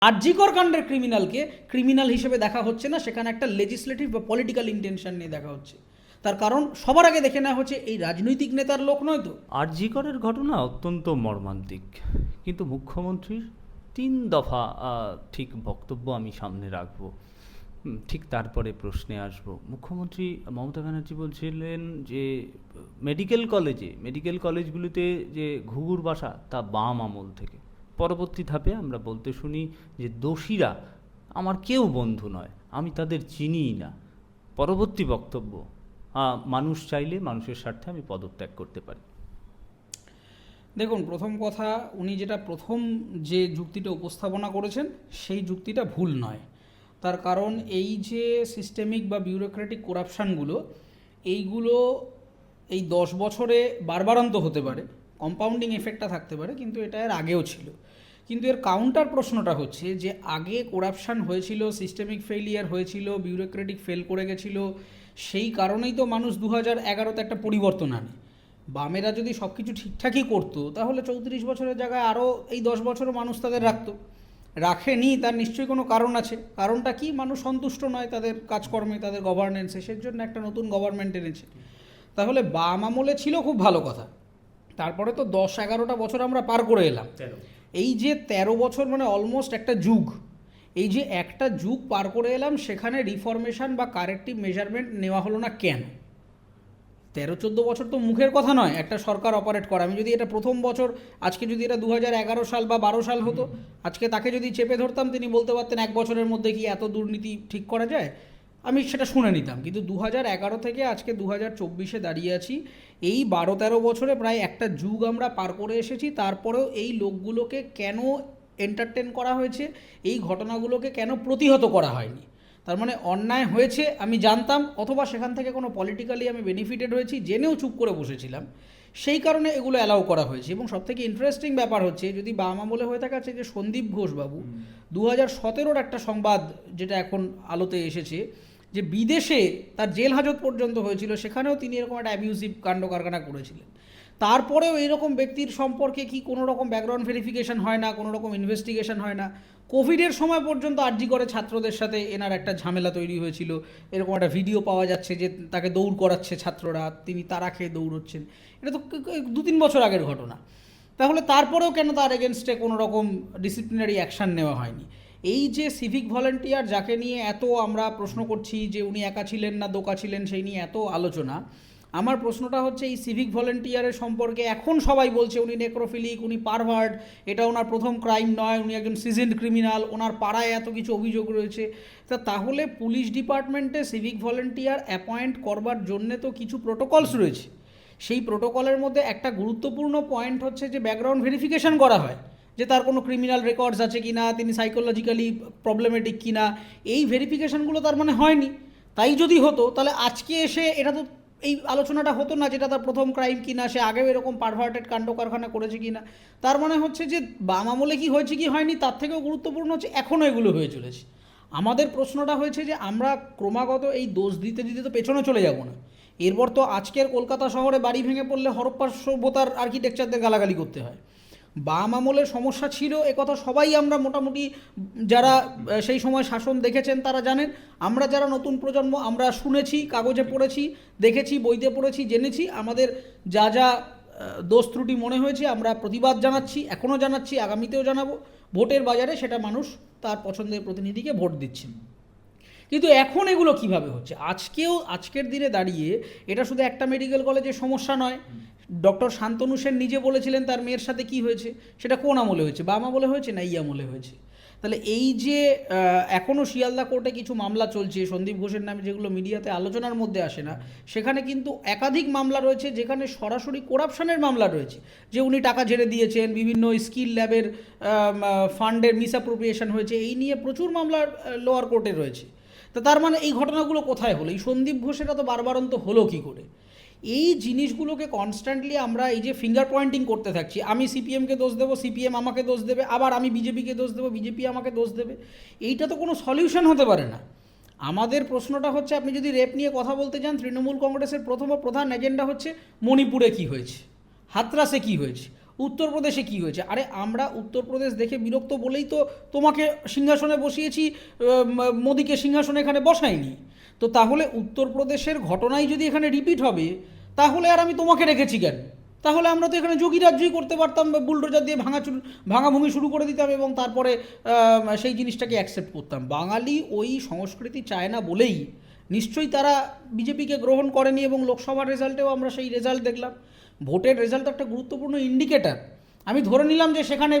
আরজিকর কাণ্ডের ক্রিমিনালকে ক্রিমিনাল হিসেবে দেখা হচ্ছে না, সেখানে একটা লেজিসলেটিভ বা পলিটিক্যাল ইন্টেনশন নিয়ে দেখা হচ্ছে। তার কারণ সবার আগে দেখে নেওয়া হচ্ছে এই রাজনৈতিক নেতার লোক নয় তো। আরজি করের ঘটনা অত্যন্ত মর্মান্তিক, কিন্তু মুখ্যমন্ত্রীর 3 দফা ঠিক বক্তব্য আমি সামনে রাখবো। ঠিক তারপরে প্রশ্নে আসব। মুখ্যমন্ত্রী মমতা ব্যানার্জি বলছিলেন যে মেডিকেল কলেজগুলিতে যে ঘুঘুর বাসা তা বাম আমল থেকে। পরবর্তী ধাপে আমরা বলতে শুনি যে দোষীরা আমার কেউ বন্ধু নয়, আমি তাদের চিনিই না। পরবর্তী বক্তব্য, মানুষ চাইলে মানুষের স্বার্থে আমি পদত্যাগ করতে পারি। দেখুন, প্রথম কথা, উনি যেটা প্রথম যে যুক্তিটা উপস্থাপনা করেছেন সেই যুক্তিটা ভুল নয়। তার কারণ এই যে সিস্টেমিক বা বিউরোক্রেটিক করাপশানগুলো, এইগুলো এই 10 বছরে বারবারান্ত হতে পারে, কম্পাউন্ডিং এফেক্টটা থাকতে পারে, কিন্তু এটা এর আগেও ছিল। কিন্তু এর কাউন্টার প্রশ্নটা হচ্ছে যে আগে করাপশান হয়েছিল, সিস্টেমিক ফেইলিয়ার হয়েছিল, বিউরোক্রেটিক ফেল করে গেছিল, সেই কারণেই তো মানুষ 2011-তে একটা পরিবর্তন আনে। বামেরা যদি সব কিছু ঠিকঠাকই করতো তাহলে 34 বছরের জায়গায় আরও এই 10 বছরও মানুষ তাদের রাখতো। রাখেনি, তার নিশ্চয়ই কোনো কারণ আছে। কারণটা কি? মানুষ সন্তুষ্ট নয় তাদের কাজকর্মে, তাদের গভর্নেন্সে, সেই জন্য একটা নতুন গভর্নমেন্ট এনেছে। তাহলে বাম আমলে ছিল খুব ভালো কথা, তারপরে তো 10-11টা বছর আমরা পার করে এলাম। এই যে 13 বছর মানে অলমোস্ট একটা যুগ, এই যে একটা যুগ পার করে এলাম, সেখানে রিফরমেশন বা কারেক্টিভ মেজারমেন্ট নেওয়া হলো না কেন? 13-14 বছর তো মুখের কথা নয় একটা সরকার অপারেট করা। আমি যদি এটা প্রথম বছর, আজকে যদি এটা 2011 সাল বা 12 সাল হতো, আজকে তাকে যদি চেপে ধরতাম তিনি বলতে পারতেন 1 বছরের মধ্যে কি এত দুর্নীতি ঠিক করা যায়, আমি সেটা শুনে নিতাম। কিন্তু 2011 থেকে আজকে 2024-এ দাঁড়িয়ে আছি, এই 12-13 বছরে প্রায় একটা যুগ আমরা পার করে এসেছি। তারপরেও এই লোকগুলোকে কেন এন্টারটেন করা হয়েছে, এই ঘটনাগুলোকে কেন প্রতিহত করা হয়নি? তার মানে অন্যায় হয়েছে আমি জানতাম, অথবা সেখান থেকে কোনো পলিটিক্যালি আমি বেনিফিটেড হয়েছি, জেনেও চুপ করে বসেছিলাম, সেই কারণে এগুলো অ্যালাউ করা হয়েছে। এবং সবথেকে ইন্টারেস্টিং ব্যাপার হচ্ছে, যদি বাম আমলে হয়ে থাকে আছে যে সন্দীপ ঘোষবাবু 2017-র একটা সংবাদ যেটা এখন আলোতে এসেছে, যে বিদেশে তার জেল হাজত পর্যন্ত হয়েছিল, সেখানেও তিনি এরকম একটা অ্যাবিউসিভ কাণ্ড কারখানা করেছিলেন। তারপরেও এরকম ব্যক্তির সম্পর্কে কি কোনো রকম ব্যাকগ্রাউন্ড ভেরিফিকেশন হয় না, কোনো রকম ইনভেস্টিগেশন হয় না? কোভিডের সময় পর্যন্ত আরজি করে ছাত্রদের সাথে এনার একটা ঝামেলা তৈরি হয়েছিল, এরকম একটা ভিডিও পাওয়া যাচ্ছে যে তাকে দৌড় করাচ্ছে ছাত্ররা, তিনি তারা খেয়ে দৌড়চ্ছেন। এটা তো 2-3 বছর আগের ঘটনা। তাহলে তারপরেও কেন তার এগেনস্টে কোনো রকম ডিসিপ্লিনারি অ্যাকশান নেওয়া হয়নি? এই যে সিভিক ভলেন্টিয়ার যাকে নিয়ে এত আমরা প্রশ্ন করছি যে উনি একা ছিলেন না দোকা ছিলেন, সেই নিয়ে এত আলোচনা, আমার প্রশ্নটা হচ্ছে এই সিভিক ভলেন্টিয়ারের সম্পর্কে এখন সবাই বলছে উনি নেক্রোফিলিক, উনি পারভার্ট, এটা ওনার প্রথম ক্রাইম নয়, উনি একজন সিজেন্ড ক্রিমিনাল, ওনার পাড়ায় এত কিছু অভিযোগ রয়েছে। তাহলে পুলিশ ডিপার্টমেন্টে সিভিক ভলেন্টিয়ার অ্যাপয়েন্ট করবার জন্যে তো কিছু প্রোটোকলস রয়েছে। সেই প্রোটোকলের মধ্যে একটা গুরুত্বপূর্ণ পয়েন্ট হচ্ছে যে ব্যাকগ্রাউন্ড ভেরিফিকেশন করা হয়, যে তার কোনো ক্রিমিনাল রেকর্ডস আছে কি না, তিনি সাইকোলজিক্যালি প্রবলেমেটিক কি না। এই ভেরিফিকেশনগুলো তার মানে হয়নি। তাই যদি হতো তাহলে আজকে এসে এটা তো এই আলোচনাটা হতো না, যেটা তার প্রথম ক্রাইম কিনা, সে আগেও এরকম পারভার্টেড কাণ্ড কারখানা করেছে কিনা। তার মানে হচ্ছে যে বাম আমলে কি হয়েছে কি হয়নি, তার থেকেও গুরুত্বপূর্ণ হচ্ছে এখনও এগুলো হয়ে চলেছে। আমাদের প্রশ্নটা হয়েছে যে আমরা ক্রমাগত এই দোষ দিতে দিতে তো পেছনে চলে যাব না। এরপর তো আজকের কলকাতা শহরে বাড়ি ভেঙে পড়লে হরপ্পা সভ্যতার আর্কিটেকচারদের গালাগালি করতে হয়। বাম আমলের সমস্যা ছিল একথা সবাই আমরা মোটামুটি যারা সেই সময় শাসন দেখেছেন তারা জানেন। আমরা যারা নতুন প্রজন্ম আমরা শুনেছি, কাগজে পড়েছি, দেখেছি, বইতে পড়েছি, জেনেছি। আমাদের যা যা দোষ ত্রুটি মনে হয়েছে আমরা প্রতিবাদ জানাচ্ছি, এখনও জানাচ্ছি, আগামীতেও জানাবো। ভোটের বাজারে সেটা মানুষ তার পছন্দের প্রতিনিধিকে ভোট দিচ্ছেন। কিন্তু এখন এগুলো কিভাবে হচ্ছে? আজকের দিনে দাঁড়িয়ে এটা শুধু একটা মেডিকেল কলেজের সমস্যা নয়। ডক্টর শান্তনু সেন নিজে বলেছিলেন তার মেয়ের সাথে কি হয়েছে, সেটা কোন আমলে হয়েছে? বাম আমলে হয়েছে না এই আমলে হয়েছে? তাহলে এই যে এখনও শিয়ালদা কোর্টে কিছু মামলা চলছে সন্দীপ ঘোষের নামে, যেগুলো মিডিয়াতে আলোচনার মধ্যে আসে না, সেখানে কিন্তু একাধিক মামলা রয়েছে যেখানে সরাসরি করাপশনের মামলা রয়েছে, যে উনি টাকা ঝেড়ে দিয়েছেন, বিভিন্ন স্কিল ল্যাবের ফান্ডের মিসঅ্যাপ্রোপ্রিয়েশন হয়েছে, এই নিয়ে প্রচুর মামলা লোয়ার কোর্টে রয়েছে। তার মানে এই ঘটনাগুলো কোথায় হলো? এই সন্দীপ ঘোষেরা তো বারবারন্ত হলো কী করে? এই জিনিসগুলোকে কনস্ট্যান্টলি আমরা এই যে ফিঙ্গার পয়েন্টিং করতে থাকছি, আমি সিপিএমকে দোষ দেবো, সিপিএম আমাকে দোষ দেবে, আবার আমি বিজেপিকে দোষ দেবো, বিজেপি আমাকে দোষ দেবে, এইটা তো কোনো সলিউশন হতে পারে না। আমাদের প্রশ্নটা হচ্ছে, আপনি যদি রেপ নিয়ে কথা বলতে যান, তৃণমূল কংগ্রেসের প্রথম ও প্রধান এজেন্ডা হচ্ছে মণিপুরে কী হয়েছে, হাতরাসে কী হয়েছে, উত্তরপ্রদেশে কি হয়েছে? আরে আমরা উত্তরপ্রদেশ দেখে বিরক্ত বলেই তো তোমাকে সিংহাসনে বসিয়েছি, মোদিকে সিংহাসনে এখানে বসাইনি। তো তাহলে উত্তরপ্রদেশের ঘটনাই যদি এখানে রিপিট হবে, তাহলে আর আমি তোমাকে রেখেছি কেন? তাহলে আমরা তো এখানে যোগী রাজ্যই করতে পারতাম, বুলডোজার দিয়ে ভাঙাভুঙি শুরু করে দিতাম এবং তারপরে সেই জিনিসটাকে অ্যাকসেপ্ট করতাম। বাঙালি ওই সংস্কৃতি চায় না বলেই নিশ্চয়ই তারা বিজেপিকে গ্রহণ করেনি, এবং লোকসভার রেজাল্টেও আমরা সেই রেজাল্ট দেখলাম। ভোটের রেজাল্ট একটা গুরুত্বপূর্ণ ইন্ডিকেটার। আমি ধরে নিলাম যে সেখানে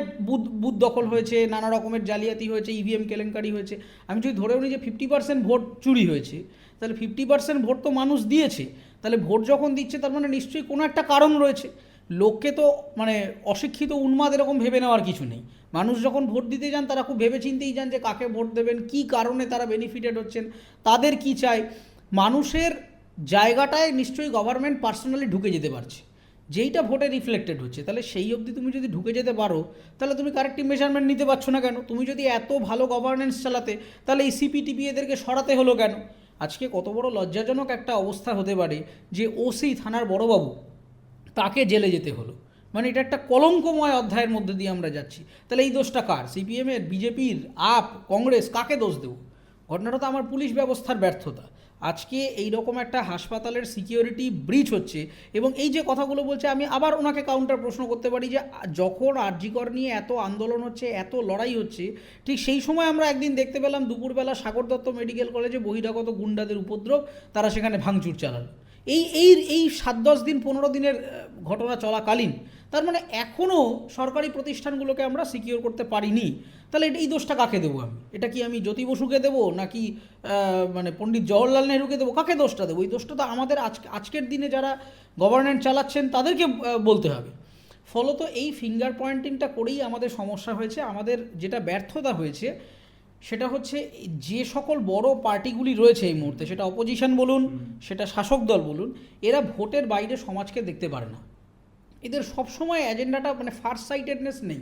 বুথ দখল হয়েছে, নানা রকমের জালিয়াতি হয়েছে, ইভিএম কেলেঙ্কারি হয়েছে। আমি যদি ধরেও নিই যে 50% ভোট চুরি হয়েছে, তাহলে 50% ভোট তো মানুষ দিয়েছে। তাহলে ভোট যখন দিচ্ছে তার মানে নিশ্চয়ই কোনো একটা কারণ রয়েছে। লোককে তো মানে অশিক্ষিত উন্মাদ এরকম ভেবে নেওয়ার কিছু নেই। মানুষ যখন ভোট দিতে যান তারা খুব ভেবেচিন্তেই যান যে কাকে ভোট দেবেন, কী কারণে তারা বেনিফিটেড হচ্ছেন, তাদের কি চাই। মানুষের জায়গাটায় নিশ্চয়ই গভর্নমেন্ট পার্সোনালি ঢুকে যেতে পারছে, যেইটা ভোটে রিফ্লেক্টেড হচ্ছে। তাহলে সেই অবধি তুমি যদি ঢুকে যেতে পারো, তাহলে তুমি কারেক্টিভ মেজারমেন্ট নিতে পারছো না কেন? তুমি যদি এত ভালো গভর্নেন্স চালাতে, তাহলে এই সিপিটিপি এদেরকে সরাতে হলো কেন? আজকে কত বড় লজ্জাজনক একটা অবস্থা হতে পারে যে ওসি থানার বড়বাবু, তাকে জেলে যেতে হলো। মানে এটা একটা কলঙ্কময় অধ্যায়ের মধ্যে দিয়ে আমরা যাচ্ছি। তাহলে এই দোষটা কার? সিপিএমের, বিজেপির, আপ, কংগ্রেস? কাকে দোষ দেব? ঘটনাটা তো আমার পুলিশ ব্যবস্থার ব্যর্থতা। আজকে এই রকম একটা হাসপাতালের সিকিউরিটি ব্রিচ হচ্ছে, এবং এই যে কথাগুলো বলছে, আমি আবার ওনাকে কাউন্টার প্রশ্ন করতে পারি যে যখন আরজিকর নিয়ে এত আন্দোলন হচ্ছে, এত লড়াই হচ্ছে, ঠিক সেই সময় আমরা একদিন দেখতে পেলাম দুপুরবেলা সাগর দত্ত মেডিকেল কলেজে বহিরাগত গুন্ডাদের উপদ্রব, তারা সেখানে ভাঙচুর চালালো। এই এই এই 7-10 দিন 15 দিনের ঘটনা চলাকালীন। তার মানে এখনও সরকারি প্রতিষ্ঠানগুলোকে আমরা সিকিউর করতে পারিনি। তাহলে এই দোষটা কাকে দেবো আমি? এটা কি আমি জ্যোতি বসুকে দেবো, নাকি মানে পণ্ডিত জওহরলাল নেহরুকে দেবো? কাকে দোষটা দেবো? এই দোষটা তো আমাদের আজকের দিনে যারা গভর্নমেন্ট চালাচ্ছেন তাদেরকে বলতে হবে। ফলত এই ফিঙ্গার পয়েন্টিংটা করেই আমাদের সমস্যা হয়েছে। আমাদের যেটা ব্যর্থতা হয়েছে সেটা হচ্ছে যে সকল বড় পার্টিগুলি রয়েছে এই মুহূর্তে, সেটা অপোজিশন বলুন, সেটা শাসক দল বলুন, এরা ভোটের বাইরে সমাজকে দেখতে পারে না। এদের সবসময় এজেন্ডাটা মানে ফার্স্ট সাইটেডনেস নেই।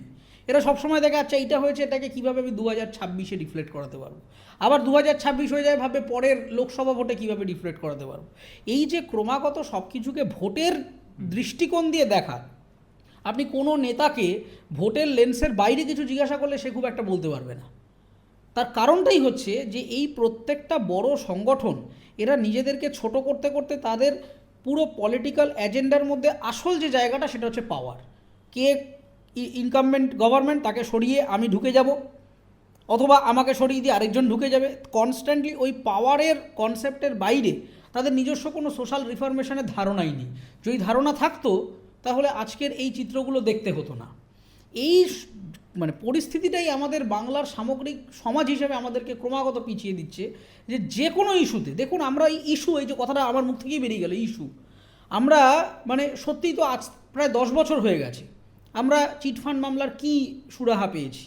এরা সবসময় দেখে আচ্ছা এইটা হয়েছে, এটাকে কীভাবে আমি 2026-এ রিফ্লেক্ট করাতে পারবো, আবার 2026 হয়ে যায় ভাবে পরের লোকসভা ভোটে কীভাবে রিফ্লেক্ট করাতে পারবো। এই যে ক্রমাগত সব কিছুকে ভোটের দৃষ্টিকোণ দিয়ে দেখা, আপনি কোনো নেতাকে ভোটের লেন্সের বাইরে কিছু জিজ্ঞাসা করলে সে খুব একটা বলতে পারবে না। তার কারণটাই হচ্ছে যে এই প্রত্যেকটা বড় সংগঠন এরা নিজেদেরকে ছোট করতে করতে তাদের পুরো পলিটিক্যাল এজেন্ডার মধ্যে আসল যে জায়গাটা সেটা হচ্ছে পাওয়ার। কে ইনকামবেন্ট গভর্নমেন্ট, তাকে সরিয়ে আমি ঢুকে যাব, অথবা আমাকে সরিয়ে দিয়ে আরেকজন ঢুকে যাবে। কনস্ট্যান্টলি ওই পাওয়ারের কনসেপ্টের বাইরে তাদের নিজস্ব কোনো সোশ্যাল রিফরমেশনের ধারণাই নেই। যদি ধারণা থাকতো তাহলে আজকের এই চিত্রগুলো দেখতে হতো না। এই মানে পরিস্থিতিটাই আমাদের বাংলার সামগ্রিক সমাজ হিসেবে আমাদেরকে ক্রমাগত পিছিয়ে দিচ্ছে। যে কোনো ইস্যুতে দেখুন, আমরা এই ইস্যু, এই যে কথাটা আমার মুখ থেকেই বেরিয়ে গেল, ইস্যু, আমরা মানে সত্যিই তো আজ প্রায় 10 বছর হয়ে গেছে আমরা চিটফান্ড মামলার কি সুরাহা পেয়েছি।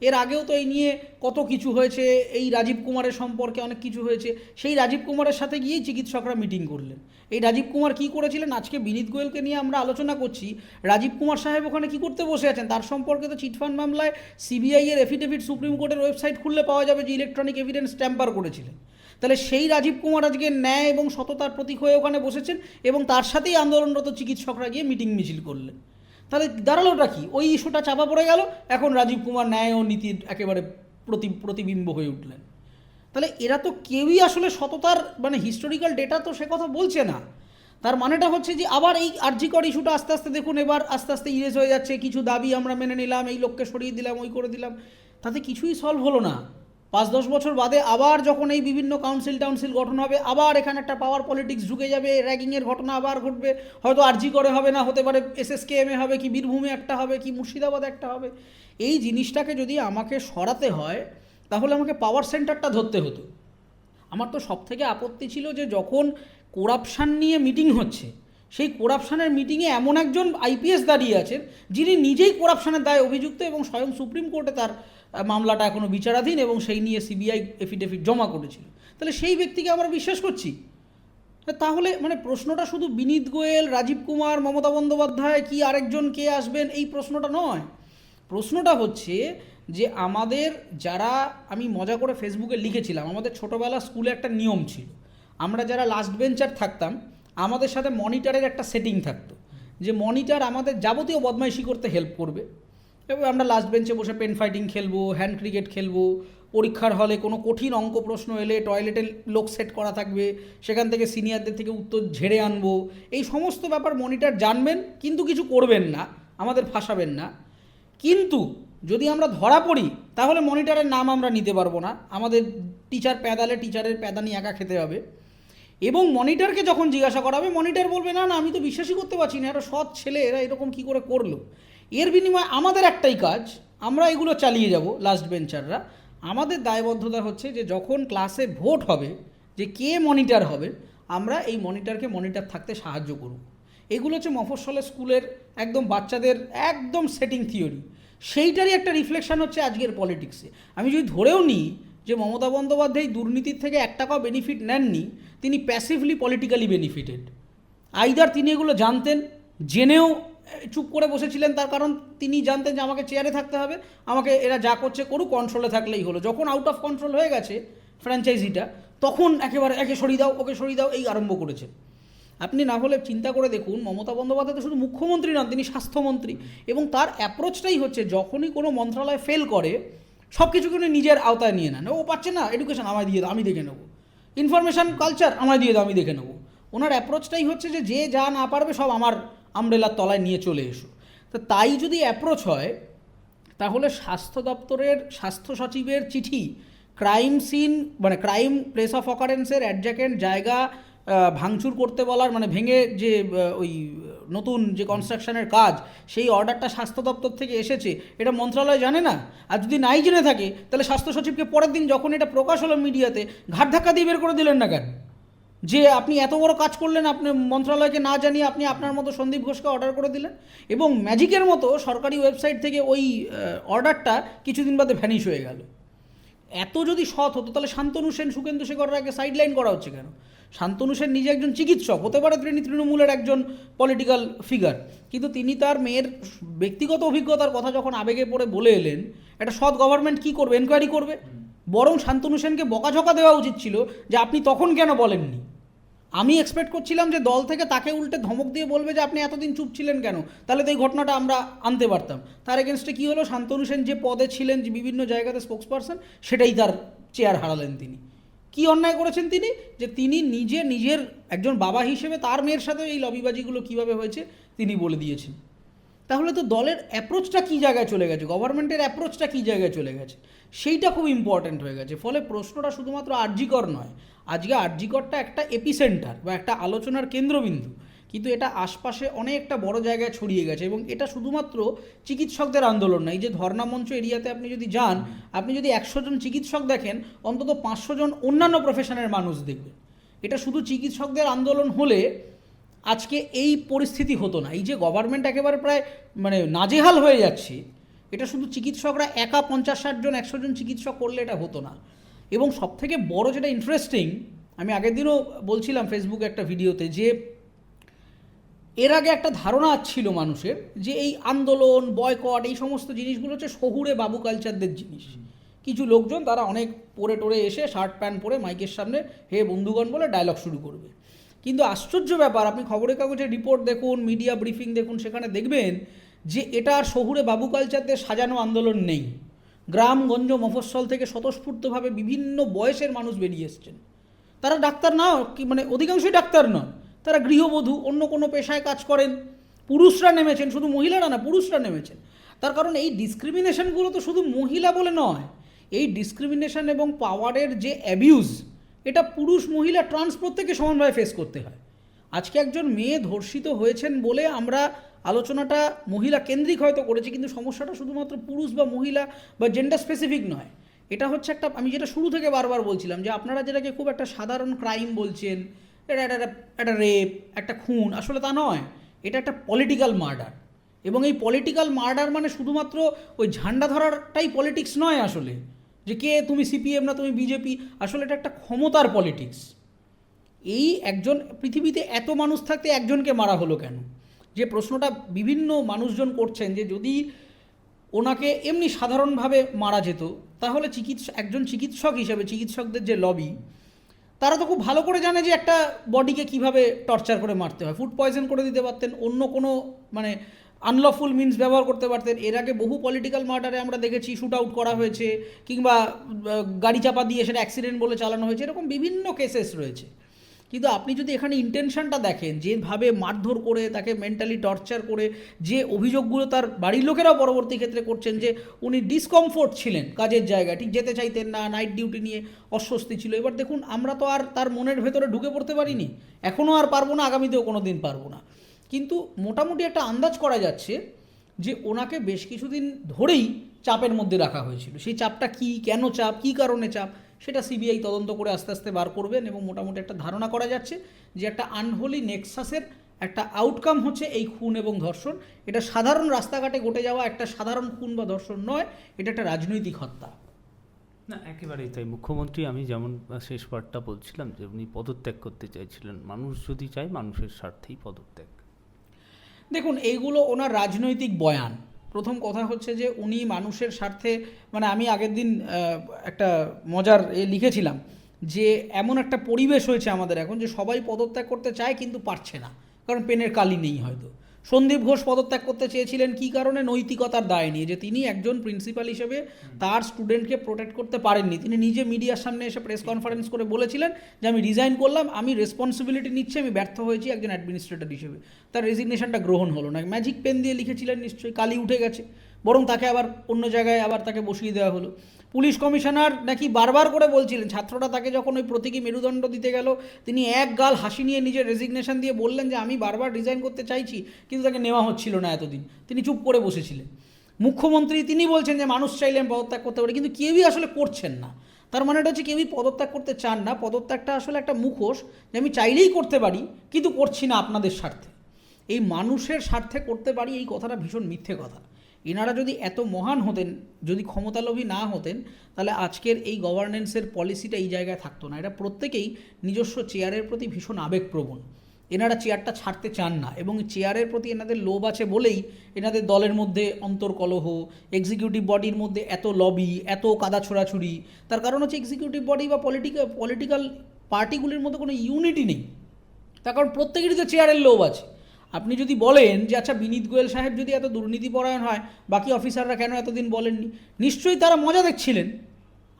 এর আগেও তো এই নিয়ে কত কিছু হয়েছে, এই রাজীব কুমারের সম্পর্কে অনেক কিছু হয়েছে। সেই রাজীব কুমারের সাথে গিয়েই চিকিৎসকরা মিটিং করলেন। এই রাজীব কুমার কী করেছিলেন, আজকে বিনীত গোয়েলকে নিয়ে আমরা আলোচনা করছি, রাজীব কুমার সাহেব ওখানে কী করতে বসে আছেন তার সম্পর্কে তো চিটফান্ড মামলায় সিবিআই এর এফিডেভিট সুপ্রিম কোর্টের ওয়েবসাইট খুললে পাওয়া যাবে যে ইলেকট্রনিক এভিডেন্স ট্যাম্পার করেছিলেন। তাহলে সেই রাজীব কুমার আজকে ন্যায় এবং সততার প্রতীক হয়ে ওখানে বসেছেন, এবং তার সাথেই আন্দোলনরত চিকিৎসকরা গিয়ে মিটিং মিছিল করলেন। তাহলে দাঁড়ালোটা কি? ওই ইস্যুটা চাপা পড়ে গেল, এখন রাজীব কুমার ন্যায় ও নীতির একেবারে প্রতিবিম্ব হয়ে উঠলেন। তাহলে এরা তো কেউই আসলে সততার মানে হিস্টোরিক্যাল ডেটা তো সে কথা বলছে না। তার মানেটা হচ্ছে যে আবার এই আরজিকর ইস্যুটা আস্তে আস্তে দেখুন এবার আস্তে আস্তে ইরেজ হয়ে যাচ্ছে। কিছু দাবি আমরা মেনে নিলাম, এই লোককে সরিয়ে দিলাম, ওই করে দিলাম, তাতে কিছুই সলভ হলো না। 5-10 বছর বাদে আবার যখন এই বিভিন্ন কাউন্সিল গঠন হবে, আবার এখানে একটা পাওয়ার পলিটিক্স ঢুকে যাবে, র্যাগিংয়ের ঘটনা আবার ঘটবে। হয়তো আরজিকরে হবে না, হতে পারে এসএসকেএমে হবে, কি বীরভূমে একটা হবে, কি মুর্শিদাবাদে একটা হবে। এই জিনিসটাকে যদি আমাকে সরাতে হয় তাহলে আমাকে পাওয়ার সেন্টারটা ধরতে হতো। আমার তো সবথেকে আপত্তি ছিল যে যখন করাপশান নিয়ে মিটিং হচ্ছে, সেই করাপশানের মিটিংয়ে এমন একজন আইপিএস দাঁড়িয়ে আছেন যিনি নিজেই করাপশানের দায়ে অভিযুক্ত, এবং স্বয়ং সুপ্রিম কোর্টে তার মামলাটা এখনও বিচারাধীন, এবং সেই নিয়ে সিবিআই এফিডেভিট জমা করেছিল। তাহলে সেই ব্যক্তিকে আমরা বিশ্বাস করছি? তাহলে মানে প্রশ্নটা শুধু বিনীত গোয়েল, রাজীব কুমার, মমতা বন্দ্যোপাধ্যায় কি আরেকজন কে আসবেন এই প্রশ্নটা নয়। প্রশ্নটা হচ্ছে যে আমাদের যারা, আমি মজা করে ফেসবুকে লিখেছিলাম, আমাদের ছোটোবেলা স্কুলে একটা নিয়ম ছিল, আমরা যারা লাস্ট বেঞ্চার থাকতাম আমাদের সাথে মনিটরের একটা সেটিং থাকতো, যে মনিটর আমাদের যাবতীয় বদমাইশি করতে হেল্প করবে। এবার আমরা লাস্ট বেঞ্চে বসে পেন ফাইটিং খেলবো, হ্যান্ড ক্রিকেট খেলবো, পরীক্ষার হলে কোনো কঠিন অঙ্ক প্রশ্ন এলে টয়লেটে লোক সেট করা থাকবে, সেখান থেকে সিনিয়রদের থেকে উত্তর ঝেড়ে আনবো। এই সমস্ত ব্যাপার মনিটর জানবেন, কিন্তু কিছু করবেন না, আমাদের ফাঁসাবেন না। কিন্তু যদি আমরা ধরা পড়ি তাহলে মনিটরের নাম আমরা নিতে পারবো না, আমাদের টিচার প্যাদালে টিচারের প্যাদানি একা খেতে হবে। এবং মনিটরকে যখন জিজ্ঞাসা করা হবে, মনিটর বলবে না না আমি তো বিশ্বাসই করতে পারছি না, এরা সৎ ছেলে, এরা এরকম কী করে করলো। এর বিনিময়ে আমাদের একটাই কাজ, আমরা এগুলো চালিয়ে যাব লাস্ট বেঞ্চাররা। আমাদের দায়বদ্ধতা হচ্ছে যে যখন ক্লাসে ভোট হবে যে কে মনিটর হবে, আমরা এই মনিটরকে মনিটর থাকতে সাহায্য করব। এগুলো হচ্ছে মফস্বলের স্কুলের একদম বাচ্চাদের একদম সেটিং থিওরি, সেইটারই একটা রিফ্লেকশন হচ্ছে আজকের পলিটিক্সে। আমি যদি ধরেও নিই যে মমতা বন্দ্যোপাধ্যায় দুর্নীতির থেকে 1 টাকাও বেনিফিট নেননি, তিনি প্যাসিভলি পলিটিক্যালি বেনিফিটেড। আইদার তিনি এগুলো জানতেন, জেনেও চুপ করে বসেছিলেন, তার কারণ তিনি জানতেন যে আমাকে চেয়ারে থাকতে হবে, আমাকে এরা যা করছে করুক, কন্ট্রোলে থাকলেই হলো। যখন আউট অফ কন্ট্রোল হয়ে গেছে ফ্র্যাঞ্চাইজিটা, তখন একেবারে একে সরিয়ে দাও, ওকে সরিয়ে দাও, এই আরম্ভ করেছে। আপনি না হলে চিন্তা করে দেখুন, মমতা বন্দ্যোপাধ্যায় তো শুধু মুখ্যমন্ত্রী নন, তিনি স্বাস্থ্যমন্ত্রী, এবং তার অ্যাপ্রোচটাই হচ্ছে যখনই কোনো মন্ত্রণালয় ফেল করে সব কিছুকে উনি নিজের আওতায় নিয়ে নেন। ও পাচ্ছে না, এডুকেশন আমায় দিয়ে দাও, আমি দেখে নেবো, ইনফরমেশন কালচার আমায় দিয়ে দাও, আমি দেখে নেবো। ওনার অ্যাপ্রোচটাই হচ্ছে যে যা না পারবে সব আমার আমব্রেলার তলায় নিয়ে চলে এসো। তো তাই যদি অ্যাপ্রোচ হয়, তাহলে স্বাস্থ্য দপ্তরের স্বাস্থ্য সচিবের চিঠি ক্রাইম সিন মানে ক্রাইম প্লেস অফ অকারেন্সের অ্যাডজাকেন্ট জায়গা ভাঙচুর করতে বলার, মানে ভেঙে যে ওই নতুন যে কনস্ট্রাকশনের কাজ, সেই অর্ডারটা স্বাস্থ্য দপ্তর থেকে এসেছে, এটা মন্ত্রণালয় জানে না। আর যদি নাই জেনে থাকে তাহলে স্বাস্থ্য সচিবকে পরের দিন যখন এটা প্রকাশ হলো মিডিয়াতে, ঘাট ধাক্কা দিয়ে বের করে দিলেন না কেন? যে আপনি এত বড় কাজ করলেন, আপনি মন্ত্রণালয়কে না জানিয়ে আপনি আপনার মতো সন্দীপ ঘোষকে অর্ডার করে দিলেন, এবং ম্যাজিকের মতো সরকারি ওয়েবসাইট থেকে ওই অর্ডারটা কিছুদিন বাদে ভ্যানিশ হয়ে গেল। এত যদি সৎ হতো তাহলে শান্তনু সেন, সুকেন্দু শেখরের আগে সাইডলাইন করা হচ্ছে কেন? শান্তনু সেন নিজে একজন চিকিৎসক, হতে পারে তিনি তৃণমূলের একজন পলিটিক্যাল ফিগার, কিন্তু তিনি তার মেয়ের ব্যক্তিগত অভিজ্ঞতার কথা যখন আবেগে পড়ে বলে এলেন, একটা সৎ গভর্নমেন্ট কী করবে? এনকোয়ারি করবে। বরং শান্তনু সেনকে বকাঝকা দেওয়া উচিত ছিল যে আপনি তখন কেন বলেননি। আমি এক্সপেক্ট করছিলাম যে দল থেকে তাকে উল্টে ধমক দিয়ে বলবে যে আপনি এতদিন চুপ ছিলেন কেন, তাহলে তো এই ঘটনাটা আমরা আনতে পারতাম। তার এগেনস্টে কী হলো? শান্তনু সেন যে পদে ছিলেন, যে বিভিন্ন জায়গাতে স্পোক্স পারসন, সেটাই তার চেয়ার হারালেন তিনি। কি অন্যায় করেছেন তিনি? যে তিনি নিজের একজন বাবা হিসেবে তার মেয়ের সাথে এই লবিবাজিগুলো কীভাবে হয়েছে তিনি বলে দিয়েছেন। তাহলে তো দলের অ্যাপ্রোচটা কী জায়গায় চলে গেছে, গভর্নমেন্টের অ্যাপ্রোচটা কী জায়গায় চলে গেছে, সেইটা খুব ইম্পর্ট্যান্ট হয়ে গেছে। ফলে প্রশ্নটা শুধুমাত্র আরজিকর নয়, আজকে আরজিকরটা একটা এপিসেন্টার বা একটা আলোচনার কেন্দ্রবিন্দু, কিন্তু এটা আশপাশে অনেকটা বড় জায়গায় ছড়িয়ে গেছে। এবং এটা শুধুমাত্র চিকিৎসকদের আন্দোলন নয়। এই যে ধর্ণা মঞ্চ এরিয়াতে আপনি যদি যান, আপনি যদি 100 জন চিকিৎসক দেখেন, অন্তত 500 জন অন্যান্য প্রফেশনের মানুষ দেখবেন। এটা শুধু চিকিৎসকদের আন্দোলন হলে আজকে এই পরিস্থিতি হতো না। এই যে গভর্নমেন্ট একেবারে প্রায় মানে নাজেহাল হয়ে যাচ্ছে, এটা শুধু চিকিৎসকরা একা 50-60 জন 100 জন চিকিৎসক করলে এটা হতো না। এবং সবথেকে বড় যেটা ইন্টারেস্টিং, আমি আগের দিনও বলছিলাম ফেসবুকে একটা ভিডিওতে, যে এর আগে একটা ধারণা ছিল মানুষের যে এই আন্দোলন, বয়কট, এই সমস্ত জিনিসগুলো হচ্ছে শহুরে বাবু কালচারদের জিনিস। কিছু লোকজন তারা অনেক পরে টোরে এসে শার্ট প্যান্ট পরে মাইকের সামনে হে বন্ধুগণ বলে ডায়লগ শুরু করবে। কিন্তু আশ্চর্য ব্যাপার, আপনি খবরের কাগজে রিপোর্ট দেখুন, মিডিয়া ব্রিফিং দেখুন, সেখানে দেখবেন যে এটা আর শহুরে বাবু কালচারদের সাজানো আন্দোলন নেই। গ্রামগঞ্জ মফস্বল থেকে স্বতঃস্ফূর্তভাবে বিভিন্ন বয়সের মানুষ বেরিয়ে এসছেন। তারা ডাক্তার না, কি মানে অধিকাংশই ডাক্তার নন, তারা গৃহবধূ, অন্য কোনো পেশায় কাজ করেন। পুরুষরা নেমেছেন, শুধু মহিলারা না, পুরুষরা নেমেছেন। তার কারণ এই ডিসক্রিমিনেশনগুলো তো শুধু মহিলা বলে নয়, এই ডিসক্রিমিনেশন এবং পাওয়ারের যে অ্যাবিউজ, এটা পুরুষ মহিলা ট্রান্স প্রত্যেকে সমানভাবে ফেস করতে হয়। আজকে একজন মেয়ে ধর্ষিত হয়েছেন বলে আমরা আলোচনাটা মহিলা কেন্দ্রিক হয়তো করেছি, কিন্তু সমস্যাটা শুধুমাত্র পুরুষ বা মহিলা বা জেন্ডার স্পেসিফিক নয়। এটা হচ্ছে একটা, আমি যেটা শুরু থেকে বারবার বলছিলাম, যে আপনারা যেটাকে খুব একটা সাধারণ ক্রাইম বলছেন, একটা রেপ, একটা খুন, আসলে তা নয়। এটা একটা পলিটিক্যাল মার্ডার। এবং এই পলিটিক্যাল মার্ডার মানে শুধুমাত্র ওই ঝান্ডা ধরাটাই পলিটিক্স নয় আসলে, যে কে তুমি সিপিএম না তুমি বিজেপি, আসলে এটা একটা ক্ষমতার পলিটিক্স। এই একজন, পৃথিবীতে এত মানুষ থাকতে একজনকে মারা হলো কেন? যে প্রশ্নটা বিভিন্ন মানুষজন করছেন, যে যদি ওনাকে এমনি সাধারণভাবে মারা যেত, তাহলে একজন চিকিৎসক হিসেবে চিকিৎসকদের যে লবি, তারা তো খুব ভালো করে জানে যে একটা বডিকে কিভাবে টর্চার করে মারতে হয়। ফুড পয়জন করে দিতে পারতেন, অন্য কোনো মানে আনলফুল মিনস ব্যবহার করতে পারতেন। এর আগে বহু পলিটিক্যাল মার্ডারে আমরা দেখেছি শ্যুট আউট করা হয়েছে, কিংবা গাড়ি চাপা দিয়ে সেটা অ্যাক্সিডেন্ট বলে চালানো হয়েছে, এরকম বিভিন্ন কেসেস রয়েছে। কিন্তু আপনি যদি এখানে ইন্টেনশনটা দেখেন, যেভাবে মারধর করে তাকে মেন্টালি টর্চার করে, যে অভিযোগগুলো তার বাড়ির লোকেরাও পরবর্তী ক্ষেত্রে করছেন যে উনি ডিসকমফোর্ট ছিলেন কাজের জায়গায়, ঠিক যেতে চাইতেন না, নাইট ডিউটি নিয়ে অস্বস্তি ছিল। এবার দেখুন, আমরা তো আর তার মনের ভেতরে ঢুকে পড়তে পারিনি, এখনও আর পারবো না, আগামীতেও কোনো দিন পারবো না। কিন্তু মোটামুটি একটা আন্দাজ করা যাচ্ছে যে ওনাকে বেশ কিছুদিন ধরেই চাপের মধ্যে রাখা হয়েছিল। সেই চাপটা কী, কেন চাপ, কী কারণে চাপ, সেটা সিবিআই তদন্ত করে আস্তে আস্তে বার করবেন। এবং মোটামুটি একটা ধারণা করা যাচ্ছে যে একটা আনহোলি নেক্সাসের একটা আউটকাম হচ্ছে এই খুন এবং ধর্ষণ। এটা সাধারণ রাস্তাঘাটে ঘটে যাওয়া একটা সাধারণ খুন বা ধর্ষণ নয়, এটা একটা রাজনৈতিক হত্যা। না, একেবারেই তাই। মুখ্যমন্ত্রী, আমি যেমন শেষ পার্টটা বলছিলাম যে উনি পদত্যাগ করতে চাইছিলেন, মানুষ যদি চায় মানুষের স্বার্থেই পদত্যাগ। দেখুন, এইগুলো ওনার রাজনৈতিক বয়ান। প্রথম কথা হচ্ছে যে উনি মানুষের স্বার্থে, মানে আমি আগের দিন একটা মজার লিখেছিলাম যে এমন একটা পরিবেশ হয়েছে আমাদের এখন যে সবাই পদত্যাগ করতে চায় কিন্তু পারছে না, কারণ পেনের কালি নেই হয়তো। সন্দীপ ঘোষ পদত্যাগ করতে চেয়েছিলেন কী কারণে? নৈতিকতার দায় নিয়ে, যে তিনি একজন প্রিন্সিপাল হিসেবে তার স্টুডেন্টকে প্রোটেক্ট করতে পারেননি। তিনি নিজে মিডিয়ার সামনে এসে প্রেস কনফারেন্স করে বলেছিলেন যে আমি রিজাইন করলাম, আমি রেসপন্সিবিলিটি নিচ্ছি, আমি ব্যর্থ হয়েছি একজন অ্যাডমিনিস্ট্রেটর হিসেবে। তার রেজিগনেশনটা গ্রহণ হলো না। ম্যাজিক পেন দিয়ে লিখেছিলেন নিশ্চয়ই, কালি উঠে গেছে, বরং তাকে আবার অন্য জায়গায় আবার তাকে বসিয়ে দেওয়া হলো। পুলিশ কমিশনার নাকি বারবার করে বলছিলেন, ছাত্ররা তাকে যখন ওই প্রতীকী মেরুদণ্ড দিতে গেল, তিনি এক গাল হাসি নিয়ে নিজের রেজিগনেশন দিয়ে বললেন যে আমি বারবার রিজাইন করতে চাইছি, কিন্তু তাকে নেওয়া হচ্ছিল না এতদিন। তিনি চুপ করে বসেছিলেন। মুখ্যমন্ত্রী তিনি বলছেন যে মানুষ চাইলে আমি পদত্যাগ করতে পারি, কিন্তু কেউই আসলে করছেন না। তার মানে এটা হচ্ছে কেউই পদত্যাগ করতে চান না। পদত্যাগটা আসলে একটা মুখোশ, যে আমি চাইলেই করতে পারি কিন্তু করছি না আপনাদের স্বার্থে। এই মানুষের স্বার্থে করতে পারি, এই কথাটা ভীষণ মিথ্যে কথা। এনারা যদি এত মহান হতেন, যদি ক্ষমতালোভী না হতেন, তাহলে আজকের এই গভর্নেন্সের পলিসিটা এই জায়গায় থাকতো না। এরা প্রত্যেকেই নিজস্ব চেয়ারের প্রতি ভীষণ আবেগপ্রবণ। এনারা চেয়ারটা ছাড়তে চান না, এবং চেয়ারের প্রতি এনাদের লোভ আছে বলেই এনাদের দলের মধ্যে অন্তর্কলহ, এক্সিকিউটিভ বডির মধ্যে এত লবি, এত কাদা ছোড়াছুড়ি। তার কারণ হচ্ছে এক্সিকিউটিভ বডি বা পলিটিক্যাল পার্টিগুলির মধ্যে কোনো ইউনিটি নেই। তার কারণ প্রত্যেকেরই তো চেয়ারের লোভ আছে। আপনি যদি বলেন যে আচ্ছা বিনীত গোয়েল সাহেব যদি এত দুর্নীতিপরায়ণ হয়, বাকি অফিসাররা কেন এতদিন বলেননি? নিশ্চয়ই তারা মজা দেখছিলেন।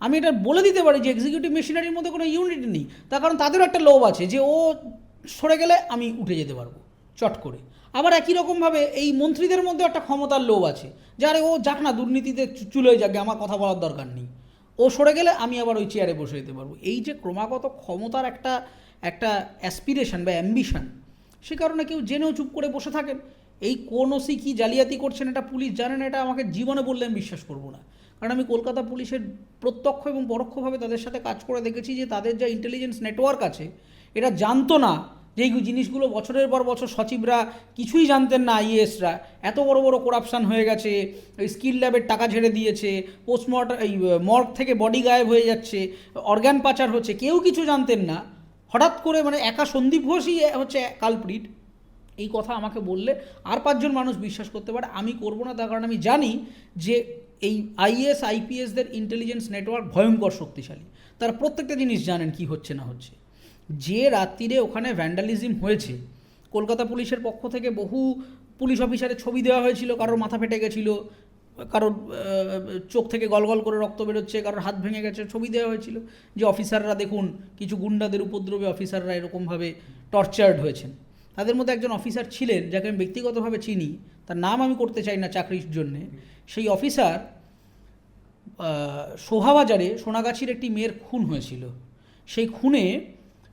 আমি এটা বলে দিতে পারি যে এক্সিকিউটিভ মেশিনারির মধ্যে কোনো ইউনিটি নেই। তার কারণ তাদেরও একটা লোভ আছে যে ও সরে গেলে আমি উঠে যেতে পারবো চট করে। আবার একই রকমভাবে এই মন্ত্রীদের মধ্যে একটা ক্ষমতার লোভ আছে, যে আরে ও যাক না, দুর্নীতিতে চুলোয় যাকে, আমার কথা বলার দরকার নেই, ও সরে গেলে আমি আবার ওই চেয়ারে বসে যেতে পারবো। এই যে ক্রমাগত ক্ষমতার একটা অ্যাসপিরেশন বা অ্যাম্বিশন, সে কারণে কেউ জেনেও চুপ করে বসে থাকেন। এই কোন ওসি কী জালিয়াতি করছেন এটা পুলিশ জানেন, এটা আমাকে জীবনে বললে আমি বিশ্বাস করবো না। কারণ আমি কলকাতা পুলিশের প্রত্যক্ষ এবং পরোক্ষভাবে তাদের সাথে কাজ করে দেখেছি যে তাদের যা ইন্টেলিজেন্স নেটওয়ার্ক আছে, এটা জানতো না যে এই জিনিসগুলো বছরের পর বছর সচিবরা কিছুই জানতেন না, আইএএসরা এত বড় বড় করাপশান হয়ে গেছে, এই স্কিল ল্যাবের টাকা ঝেড়ে দিয়েছে, পোস্টমর্টম এই মর্গ থেকে বডি গায়েব হয়ে যাচ্ছে, অর্গান পাচার হচ্ছে, কেউ কিছু জানতেন না। হঠাৎ করে মানে একা সন্দীপ ঘোষই হচ্ছে কালপ্রিট, এই কথা আমাকে বললে আর 5 জন মানুষ বিশ্বাস করতে পারে। আমি করবো না, তার কারণ আমি জানি যে এই আইএএস আইপিএসদের ইন্টেলিজেন্স নেটওয়ার্ক ভয়ঙ্কর শক্তিশালী। তারা প্রত্যেকটা জিনিস জানেন কি হচ্ছে না হচ্ছে। যে রাত্রিরে ওখানে ভ্যান্ডালিজম হয়েছে, কলকাতা পুলিশের পক্ষ থেকে বহু পুলিশ অফিসারের ছবি দেওয়া হয়েছিল, কারোর মাথা ফেটে গেছিলো, কারোর চোখ থেকে গলগল করে রক্ত বেরোচ্ছে, কারোর হাত ভেঙে গেছে, ছবি দেওয়া হয়েছিল যে অফিসাররা দেখুন কিছু গুন্ডাদের উপদ্রবে অফিসাররা এরকমভাবে টর্চার্ড হয়েছেন। তাদের মধ্যে একজন অফিসার ছিলেন যাকে আমি ব্যক্তিগতভাবে চিনি, তার নাম আমি করতে চাই না চাকরির জন্যে। সেই অফিসার শোভাবাজারে সোনাগাছির একটি মেয়ের খুন হয়েছিল। সেই খুনে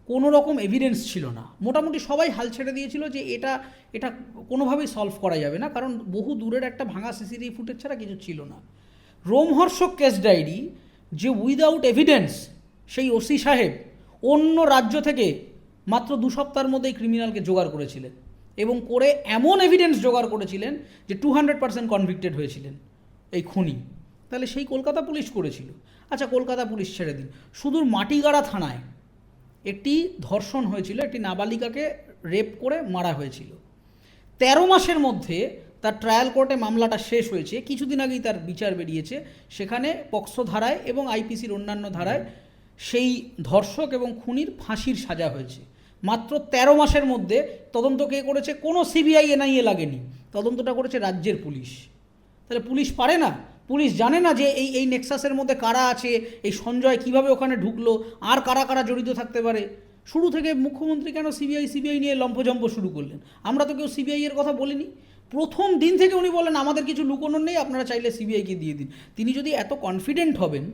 কোনো রকম এভিডেন্স ছিল না। মোটামুটি সবাই হাল ছেড়ে দিয়েছিল যে এটা কোনোভাবেই সলভ করা যাবে না, কারণ বহু দূরের একটা ভাঙা সিসিটিভি ফুটেজ ছাড়া কিছু ছিল না। রোমহর্ষক কেস ডায়েরি, যে উইদাউট এভিডেন্স সেই ওসি সাহেব অন্য রাজ্য থেকে মাত্র 2 সপ্তাহের মধ্যেই ক্রিমিনালকে জোগাড় করেছিলেন, এবং করে এমন এভিডেন্স জোগাড় করেছিলেন যে 200% কনভিক্টেড হয়েছিলেন এই খুনি। তাহলে সেই কলকাতা পুলিশ করেছিল। আচ্ছা, কলকাতা পুলিশ ছেড়ে দিন, সুদূর মাটিগাড়া থানায় একটি ধর্ষণ হয়েছিল, একটি নাবালিকাকে রেপ করে মারা হয়েছিল। 13 মাসের মধ্যে তার ট্রায়াল কোর্টে মামলাটা শেষ হয়েছে, কিছুদিন আগেই তার বিচার বেরিয়েছে। সেখানে পক্সো ধারায় এবং আইপিসির অন্যান্য ধারায় সেই ধর্ষক এবং খুনির ফাঁসির সাজা হয়েছে। মাত্র 13 মাসের মধ্যে তদন্ত কে করেছে? কোনো সিবিআই এনআইএ লাগেনি, তদন্তটা করেছে রাজ্যের পুলিশ। তাহলে পুলিশ পারে না? পুলিশ জানে না যে এই নেক্সাসের মধ্যে কারা আছে, এই সঞ্জয় কিভাবে ওখানে ঢুকলো, আর কারা কারা জড়িত থাকতে পারে? শুরু থেকে মুখ্যমন্ত্রী কেন সিবিআই নিয়ে লম্ফঝম্প শুরু করলেন? আমরা তো কেউ সিবিআই এর কথা বলিনি। প্রথম দিন থেকে উনি বলেন আমাদের কিছু লুকোনোর নেই, আপনারা চাইলে সিবিআইকে দিয়ে দিন। তিনি যদি এত কনফিডেন্ট হবেন,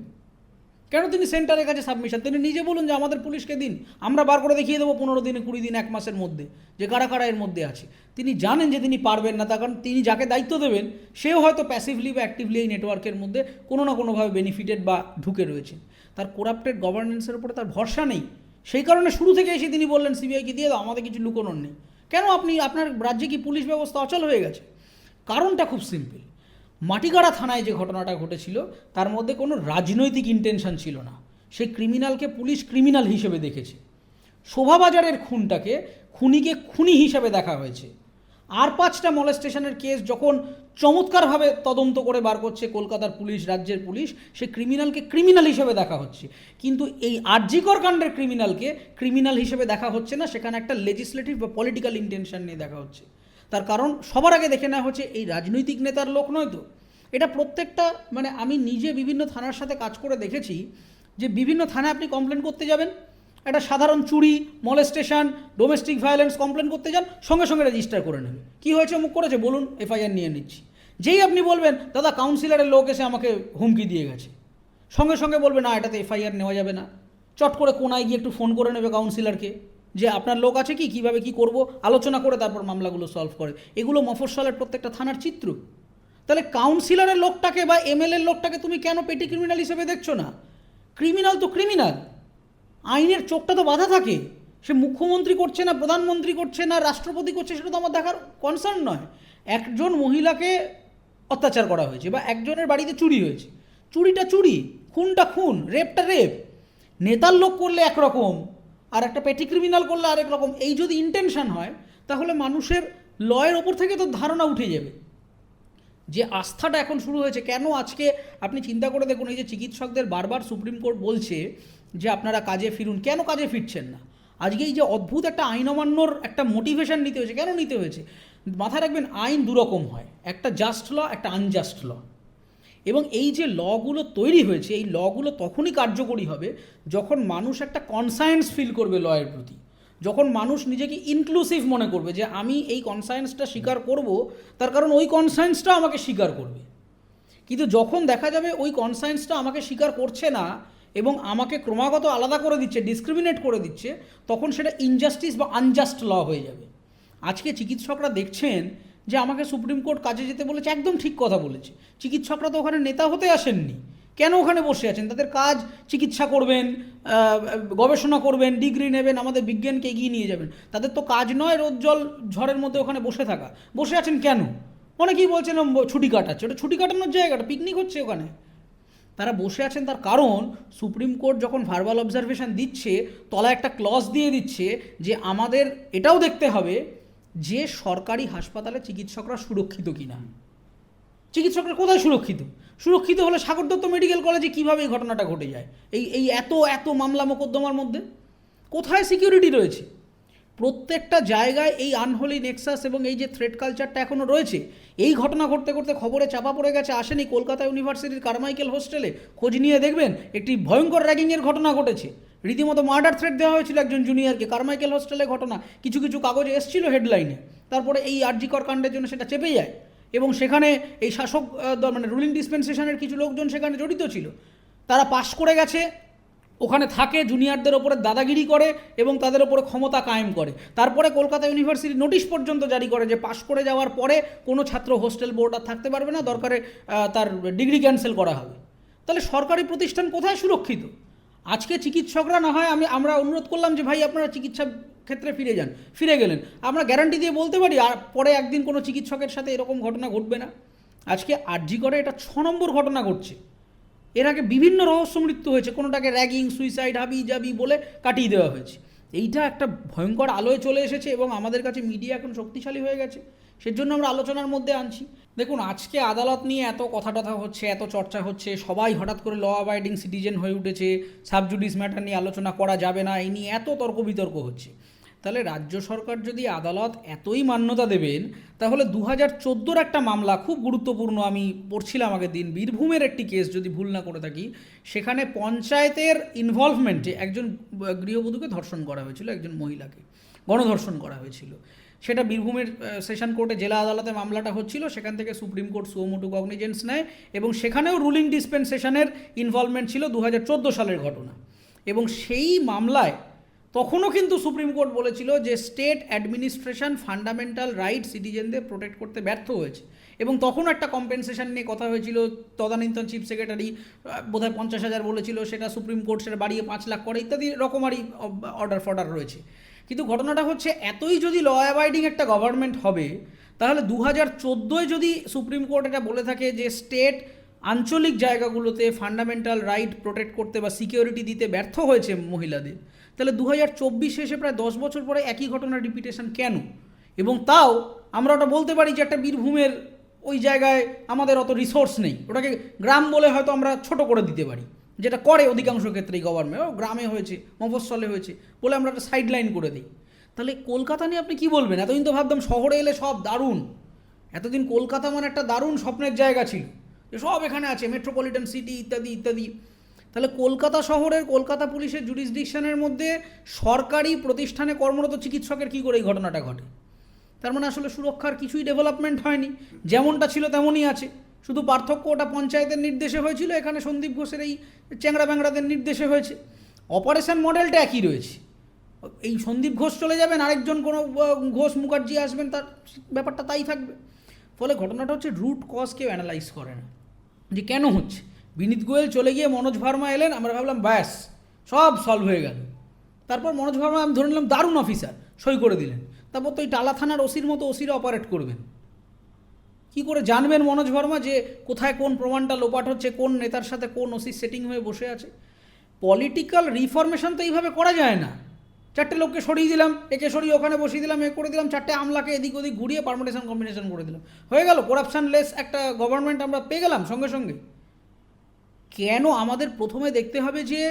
কেন তিনি সেন্টারের কাছে সাবমিশন? তিনি নিজে বলুন যে আমাদের পুলিশকে দিন, আমরা বার করে দেখিয়ে দেবো 15 দিনে, 20 দিন, 1 মাসের মধ্যে যে কারা কারা এর মধ্যে আছে। তিনি জানেন যে তিনি পারবেন না, তার কারণ তিনি যাকে দায়িত্ব দেবেন সেও হয়তো প্যাসিভলি বা অ্যাক্টিভলি এই নেটওয়ার্কের মধ্যে কোনো না কোনোভাবে বেনিফিটেড বা ঢুকে রয়েছেন। তার করাপ্টেড গভর্নেন্সের উপরে তার ভরসা নেই, সেই কারণে শুরু থেকে এসে তিনি বললেন সিবিআইকে দিয়ে দাও, আমাদের কিছু লুকোনোর নেই। কেন আপনার রাজ্যে কি পুলিশ ব্যবস্থা অচল হয়ে গেছে? কারণটা খুব সিম্পল। মাটিগাড়া থানায় যে ঘটনাটা ঘটেছিল তার মধ্যে কোনো রাজনৈতিক ইন্টেনশন ছিল না। সেই ক্রিমিনালকে পুলিশ ক্রিমিনাল হিসেবে দেখেছে। শোভাবাজারের খুনিকে খুনি হিসেবে দেখা হয়েছে। আর 5টা মলেস্টেশনের কেস যখন চমৎকারভাবে তদন্ত করে বার করছে কলকাতার পুলিশ, রাজ্যের পুলিশ, সেই ক্রিমিনালকে ক্রিমিনাল হিসেবে দেখা হচ্ছে। কিন্তু এই আরজিকর কাণ্ডের ক্রিমিনালকে ক্রিমিনাল হিসেবে দেখা হচ্ছে না, সেখানে একটা লেজিসলেটিভ বা পলিটিক্যাল ইন্টেনশন নিয়ে দেখা হচ্ছে। তার কারণ সবার আগে দেখে নেওয়া হচ্ছে এই রাজনৈতিক নেতার লোক নয় তো। এটা প্রত্যেকটা আমি নিজে বিভিন্ন থানার সাথে কাজ করে দেখেছি যে বিভিন্ন থানায় আপনি কমপ্লেন করতে যাবেন, একটা সাধারণ চুরি, মলেস্টেশন, ডোমেস্টিক ভায়োলেন্স কমপ্লেন করতে যান, সঙ্গে সঙ্গে রেজিস্টার করে নেবে। কী হয়েছে, মুখ করেছে বলুন, এফআইআর নিয়ে নিচ্ছি। যেই আপনি বলবেন দাদা কাউন্সিলরের লোক এসে আমাকে হুমকি দিয়ে গেছে, সঙ্গে সঙ্গে বলবে না এটাতে এফআইআর নেওয়া যাবে না। চট করে কোনায় গিয়ে একটু ফোন করে নেবে কাউন্সিলরকে যে আপনার লোক আছে কি, কীভাবে কী করব, আলোচনা করে তারপর মামলাগুলো সলভ করে। এগুলো মফস্বলের প্রত্যেকটা থানার চিত্র। তাহলে কাউন্সিলরের লোকটাকে বা এমএলএর লোকটাকে তুমি কেন পেটি ক্রিমিনাল হিসেবে দেখছো না? ক্রিমিনাল তো ক্রিমিনাল, আইনের চোখটা তো বাধা থাকে। সে মুখ্যমন্ত্রী করছে না, প্রধানমন্ত্রী করছে না, রাষ্ট্রপতি করছে, সেটা তো আমার দেখার কনসার্ন নয়। একজন মহিলাকে অত্যাচার করা হয়েছে বা একজনের বাড়িতে চুরি হয়েছে, চুরিটা চুরি, খুনটা খুন, রেপটা রেপ। নেতার লোক করলে একরকম, আর একটা পেটি ক্রিমিনাল করলে আরেক রকম। এই যদি ইন্টেনশন হয় তাহলে মানুষের লয়ের ওপর থেকে তো ধারণা উঠে যাবে। যে আস্থাটা এখন শুরু হয়েছে, কেন আজকে আপনি চিন্তা করে দেখুন, এই যে চিকিৎসকদের বারবার সুপ্রিম কোর্ট বলছে যে আপনারা কাজে ফিরুন, কেন কাজে ফিরছেন না? আজকে এই যে অদ্ভুত একটা আইন অমান্যর একটা মোটিভেশন নিতে হয়েছে, কেন নিতে হয়েছে? মাথায় রাখবেন আইন দুরকম হয়, একটা জাস্ট ল, একটা আনজাস্ট ল। এবং এই যে লগুলো তৈরি হয়েছে, এই লগুলো তখনই কার্যকরী হবে যখন মানুষ একটা কনসায়েন্স ফিল করবে লয়ের প্রতি, যখন মানুষ নিজেকে ইনক্লুসিভ মনে করবে যে আমি এই কনসায়েন্সটা স্বীকার করব, তার কারণ ওই কনসায়েন্সটা আমাকে স্বীকার করবে। কিন্তু যখন দেখা যাবে ওই কনসায়েন্সটা আমাকে স্বীকার করছে না এবং আমাকে ক্রমাগত আলাদা করে দিচ্ছে, ডিসক্রিমিনেট করে দিচ্ছে, তখন সেটা ইনজাস্টিস বা আনজাস্ট ল হয়ে যাবে। আজকে চিকিৎসকরা দেখছেন যে আমাকে সুপ্রিম কোর্ট কাজে যেতে বলেছে, একদম ঠিক কথা বলেছে। চিকিৎসকরা তো ওখানে নেতা হতে আসেননি, কেন ওখানে বসে আছেন? তাদের কাজ চিকিৎসা করবেন, গবেষণা করবেন, ডিগ্রি নেবেন, আমাদের বিজ্ঞানকে এগিয়ে নিয়ে যাবেন। তাদের তো কাজ নয় রোদ জল ঝড়ের মধ্যে ওখানে বসে থাকা। বসে আছেন কেন? অনেকেই বলছেন ছুটি কাটাচ্ছে, ওটা ছুটি কাটানোর জায়গাটা, পিকনিক হচ্ছে ওখানে। তারা বসে আছেন তার কারণ সুপ্রিম কোর্ট যখন ভার্বাল অবজারভেশন দিচ্ছে, তলায় একটা ক্লজ দিয়ে দিচ্ছে যে আমাদের এটাও দেখতে হবে যে সরকারি হাসপাতালে চিকিৎসকরা সুরক্ষিত কিনা। চিকিৎসকরা কোথায় সুরক্ষিত? সুরক্ষিত হলে সাগর দত্ত মেডিকেল কলেজে কীভাবে এই ঘটনাটা ঘটে যায়? এই এত মামলা মোকদ্দমার মধ্যে কোথায় সিকিউরিটি রয়েছে? প্রত্যেকটা জায়গায় এই আনহোলি নেক্সাস এবং এই যে থ্রেট কালচারটা এখনও রয়েছে। এই ঘটনা ঘটতে ঘটতে খবরে চাপা পড়ে গেছে, আসেনি কলকাতা ইউনিভার্সিটির কারমাইকেল হোস্টেলে, খোঁজ নিয়ে দেখবেন একটি ভয়ঙ্কর র্যাগিংয়ের ঘটনা ঘটেছে। রীতিমতো মার্ডার থ্রেট দেওয়া হয়েছিল একজন জুনিয়রকে, কারমাইকেল হোস্টেলে ঘটনা। কিছু কিছু কাগজে এসেছিল হেডলাইনে, তারপরে এই আরজিকর কাণ্ডের জন্য সেটা চেপে যায় এবং সেখানে এই শাসক রুলিং ডিসপেন্সেশনের কিছু লোকজন সেখানে জড়িত ছিল। তারা পাশ করে গেছে, ওখানে থাকে, জুনিয়রদের ওপরে দাদাগিরি করে এবং তাদের ওপরে ক্ষমতা কায়েম করে। তারপরে কলকাতা ইউনিভার্সিটি নোটিশ পর্যন্ত জারি করে যে পাশ করে যাওয়ার পরে কোনো ছাত্র হোস্টেল বোর্ড আর থাকতে পারবে না, দরকারে তার ডিগ্রি ক্যান্সেল করা হবে। তাহলে সরকারি প্রতিষ্ঠান কোথায় সুরক্ষিত? আজকে চিকিৎসকরা না হয় আমরা অনুরোধ করলাম যে ভাই আপনারা চিকিৎসা ক্ষেত্রে ফিরে যান, ফিরে গেলেন, আমরা গ্যারান্টি দিয়ে বলতে পারি আর পরে একদিন কোনো চিকিৎসকের সাথে এরকম ঘটনা ঘটবে না। আজকে আরজি করে এটা 6 নম্বর ঘটনা ঘটছে। এর আগে বিভিন্ন রহস্য মৃত্যু হয়েছে, কোনোটাকে র্যাগিং, সুইসাইড, হাবি জাবি বলে কাটিয়ে দেওয়া হয়েছে। এইটা একটা ভয়ঙ্কর আলোয় চলে এসেছে এবং আমাদের কাছে মিডিয়া এখন শক্তিশালী হয়ে গেছে। সেজন্য আমরা আলোচনার মধ্যে আনছি। দেখুন, আজকে আদালত নিয়ে এত কথা টথা হচ্ছে, এত চর্চা হচ্ছে, সবাই হঠাৎ করে ল অ্যাবাইডিং সিটিজেন হয়ে উঠেছে, সাবজুডিস ম্যাটার নিয়ে আলোচনা করা যাবে না, এই নিয়ে এত তর্ক বিতর্ক হচ্ছে। তাহলে রাজ্য সরকার যদি আদালত এতই মান্যতা দেবেন, তাহলে 2014 একটা মামলা খুব গুরুত্বপূর্ণ, আমি পড়ছিলাম আগের দিন, বীরভূমের একটি কেস যদি ভুল না করে থাকি, সেখানে পঞ্চায়েতের ইনভলভমেন্টে একজন গৃহবধূকে ধর্ষণ করা হয়েছিল, একজন মহিলাকে গণধর্ষণ করা হয়েছিল। সেটা বীরভূমের সেশন কোর্টে, জেলা আদালতে মামলাটা হচ্ছিল, সেখান থেকে সুপ্রিম কোর্ট সুও মোটো কগনিজেন্স নেয় এবং সেখানেও রুলিং ডিসপেন্সেশনের ইনভলভমেন্ট ছিল 2014 সালের ঘটনা। এবং সেই মামলায় তখনও কিন্তু সুপ্রিম কোর্ট বলেছিল যে স্টেট অ্যাডমিনিস্ট্রেশন ফান্ডামেন্টাল রাইট সিটিজেনদের প্রোটেক্ট করতে ব্যর্থ হয়েছে, এবং তখন একটা কম্পেনসেশন নিয়ে কথা হয়েছিল। তদানীন্তন চিফ সেক্রেটারি বোধহয় 50,000 বলেছিল, সেটা সুপ্রিম কোর্ট সেটা বাড়িয়ে 5 লাখ করে, ইত্যাদি রকমারি অর্ডার ফর্ডার রয়েছে। কিন্তু ঘটনাটা হচ্ছে, এতই যদি ল অ্যাবাইডিং একটা গভর্নমেন্ট হবে, তাহলে 2014 যদি সুপ্রিম কোর্ট এটা বলে থাকে যে স্টেট আঞ্চলিক জায়গাগুলোতে ফান্ডামেন্টাল রাইট প্রোটেক্ট করতে বা সিকিউরিটি দিতে ব্যর্থ হয়েছে মহিলাদের, তাহলে 2024 এসে প্রায় 10 বছর পরে একই ঘটনার রিপিটেশন কেন? এবং তাও আমরা ওটা বলতে পারি যে একটা বীরভূমের ওই জায়গায় আমাদের অত রিসোর্স নেই, ওটাকে গ্রাম বলে হয়তো আমরা ছোট করে দিতে পারি, যেটা করে অধিকাংশ ক্ষেত্রেই গভর্নমেন্ট, ও গ্রামে হয়েছে, মফস্বলে হয়েছে বলে আমরা একটা সাইড লাইন করে দিই। তাহলে কলকাতা নিয়ে আপনি কি বলবেন? এতদিন তো ভাবতাম শহরে এলে সব দারুণ, এতদিন কলকাতা মানে একটা দারুণ স্বপ্নের জায়গা ছিল, যে সব এখানে আছে, মেট্রোপলিটন সিটি ইত্যাদি ইত্যাদি। তাহলে কলকাতা শহরের, কলকাতা পুলিশের জুরিসডিকশনের মধ্যে সরকারি প্রতিষ্ঠানে কর্মরত চিকিৎসকের কী করে এই ঘটনাটা ঘটে? তার মানে আসলে সুরক্ষার কিছুই ডেভেলপমেন্ট হয়নি, যেমনটা ছিল তেমনই আছে, শুধু পার্থক্য ওটা পঞ্চায়েতের নির্দেশে হয়েছিল, এখানে সন্দীপ ঘোষের এই চ্যাংড়া ব্যাংড়াদের নির্দেশে হয়েছে। অপারেশন মডেলটা একই রয়েছে, এই সন্দীপ ঘোষ চলে যাবেন, আরেকজন কোনো ঘোষ মুখার্জি আসবেন, তার ব্যাপারটা তাই থাকবে। ফলে ঘটনাটা হচ্ছে রুট কজ কেউ অ্যানালাইজ করে না যে কেন হচ্ছে। বিনীত গোয়েল চলে গিয়ে মনোজ ভার্মা এলেন, আমরা ভাবলাম ব্যাস সব সলভ হয়ে গেল। তারপর মনোজ ভার্মা আমি ধরে নিলাম দারুণ অফিসার, সই করে দিলেন। তারপর তো ওই টালা থানার ওসির মতো ওসিরা অপারেট করবেন। কি করে জানবেন মনোজ ভার্মা যে কোথায় কোন প্রমাণটা লোপাট হচ্ছে, কোন নেতার সাথে কোন ওসির সেটিং হয়ে বসে আছে? পলিটিক্যাল রিফরমেশন তো এইভাবে করা যায় না। 4টে লোককে সরিয়ে দিলাম, একে সরিয়ে ওখানে বসিয়ে দিলাম, এ করে দিলাম, 4টে আমলাকে এদিক ওদিক ঘুরিয়ে পারমিটেশন কম্বিনেশন করে দিলাম, হয়ে গেল করাপশন লেস একটা গভর্নমেন্ট আমরা পেয়ে গেলাম সঙ্গে সঙ্গে। কেন আমাদের প্রথমে দেখতে হবে যে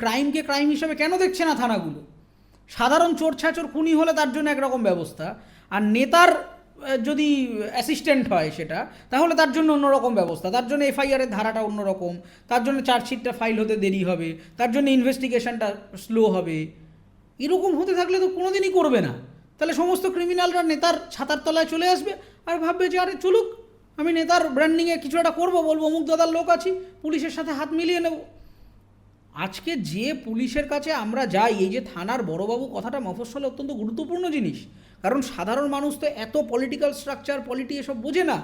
ক্রাইমকে ক্রাইম হিসেবে কেন দেখছে না থানাগুলো? সাধারণ চোর ছাচোর খুনি হলে তার জন্য একরকম ব্যবস্থা, আর নেতার যদি অ্যাসিস্ট্যান্ট হয় সেটা, তাহলে তার জন্য অন্যরকম ব্যবস্থা, তার জন্য এফআইআরের ধারাটা অন্যরকম, তার জন্য চার্জশিটটা ফাইল হতে দেরি হবে, তার জন্য ইনভেস্টিগেশনটা স্লো হবে। এরকম হতে থাকলে তো কোনোদিনই করবে না। তাহলে সমস্ত ক্রিমিনালরা নেতার ছাতার তলায় চলে আসবে আর ভাববে যে আরে চলুক, আমি নেতার ব্র্যান্ডিংয়ে কিছু একটা করবো, বলবো অমুক দাদার লোক আছি, পুলিশের সাথে হাত মিলিয়ে নেব। আজকে যে পুলিশের কাছে আমরা যাই, এই যে থানার বড়বাবু কথাটা মফস্বলে অত্যন্ত গুরুত্বপূর্ণ জিনিস, কারণ সাধারণ মানুষ তো এত পলিটিক্যাল স্ট্রাকচার পলিটি এসব বোঝে না।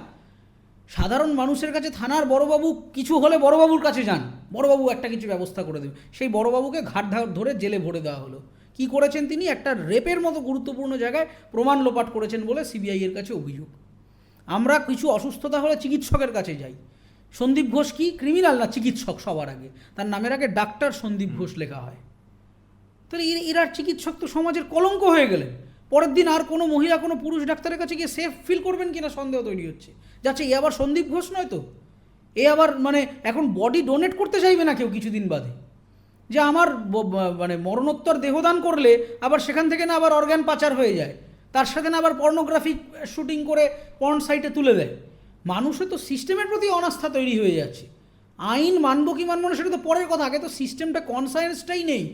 সাধারণ মানুষের কাছে থানার বড়বাবু কিছু হলে বড়বাবুর কাছে যান, বড়বাবু একটা কিছু ব্যবস্থা করে দেবে। সেই বড়বাবুকে ঘাট ধরে জেলে ভরে দেওয়া হলো। কি করেছেন তিনি? একটা রেপের মতো গুরুত্বপূর্ণ জায়গায় প্রমাণ লোপাট করেছেন বলে সিবিআই এর কাছে অভিযোগ। আমরা কিছু অসুস্থতা হলে চিকিৎসকের কাছে যাই। সন্দীপ ঘোষ কি ক্রিমিনাল না চিকিৎসক? সবার আগে তার নামের আগে ডাক্তার সন্দীপ ঘোষ লেখা হয়। তাহলে এরা চিকিৎসক তো সমাজের কলঙ্ক হয়ে গেলেন। পরের দিন আর কোনো মহিলা কোনো পুরুষ ডাক্তারের কাছে গিয়ে সেফ ফিল করবেন কিনা সন্দেহ তৈরি হচ্ছে। যাচ্ছে এ আবার সন্দীপ ঘোষ নয় তো, এ আবার মানে এখন বডি ডোনেট করতে চাইবে না কেউ কিছুদিন বাদে, যে আমার মানে মরণোত্তর দেহদান করলে আবার সেখান থেকে না আবার অর্গান পাচার হয়ে যায়, তার সাথে না আবার পর্নোগ্রাফি শুটিং করে পর্ন সাইটে তুলে দেয়। মানুষের তো সিস্টেমের প্রতি অনাস্থা তৈরি হয়ে যাচ্ছে। আইন মানব কি মানব না সেটা তো পরের কথা, আগে তো সিস্টেমটা কনসায়েন্সটাই নেই।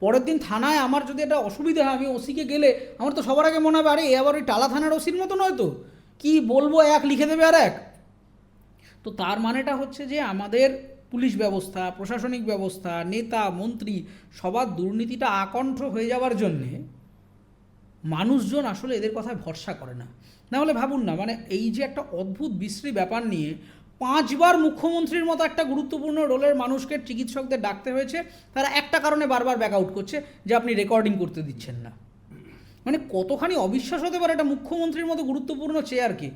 পরের দিন থানায় আমার যদি একটা অসুবিধা হয়, আমি ওসিকে গেলে আমার তো সবার আগে মনে হবে আরে এ আবার ওই টালা থানার ওসির মতো নয় তো, কি বলবো এক লিখে দেবে আর এক। তো তার মানেটা হচ্ছে যে আমাদের পুলিশ ব্যবস্থা, প্রশাসনিক ব্যবস্থা, নেতা মন্ত্রী সবার দুর্নীতিটা আকণ্ঠ হয়ে যাওয়ার জন্যে মানুষজন আসলে এদের কথায় ভরসা করে না। নাহলে ভাবুন না, মানে এই যে একটা অদ্ভুত বিশ্রী ব্যাপার নিয়ে 5 বার মুখ্যমন্ত্রীর মতো একটা গুরুত্বপূর্ণ রোলের মানুষকে চিকিৎসকদের ডাকতে হয়েছে, তারা একটা কারণে বারবার ব্যাক আউট করছে যে আপনি রেকর্ডিং করতে দিচ্ছেন না। মানে কতখানি অবিশ্বাস হতে পারে একটা মুখ্যমন্ত্রীর মতো গুরুত্বপূর্ণ চেয়ারকে।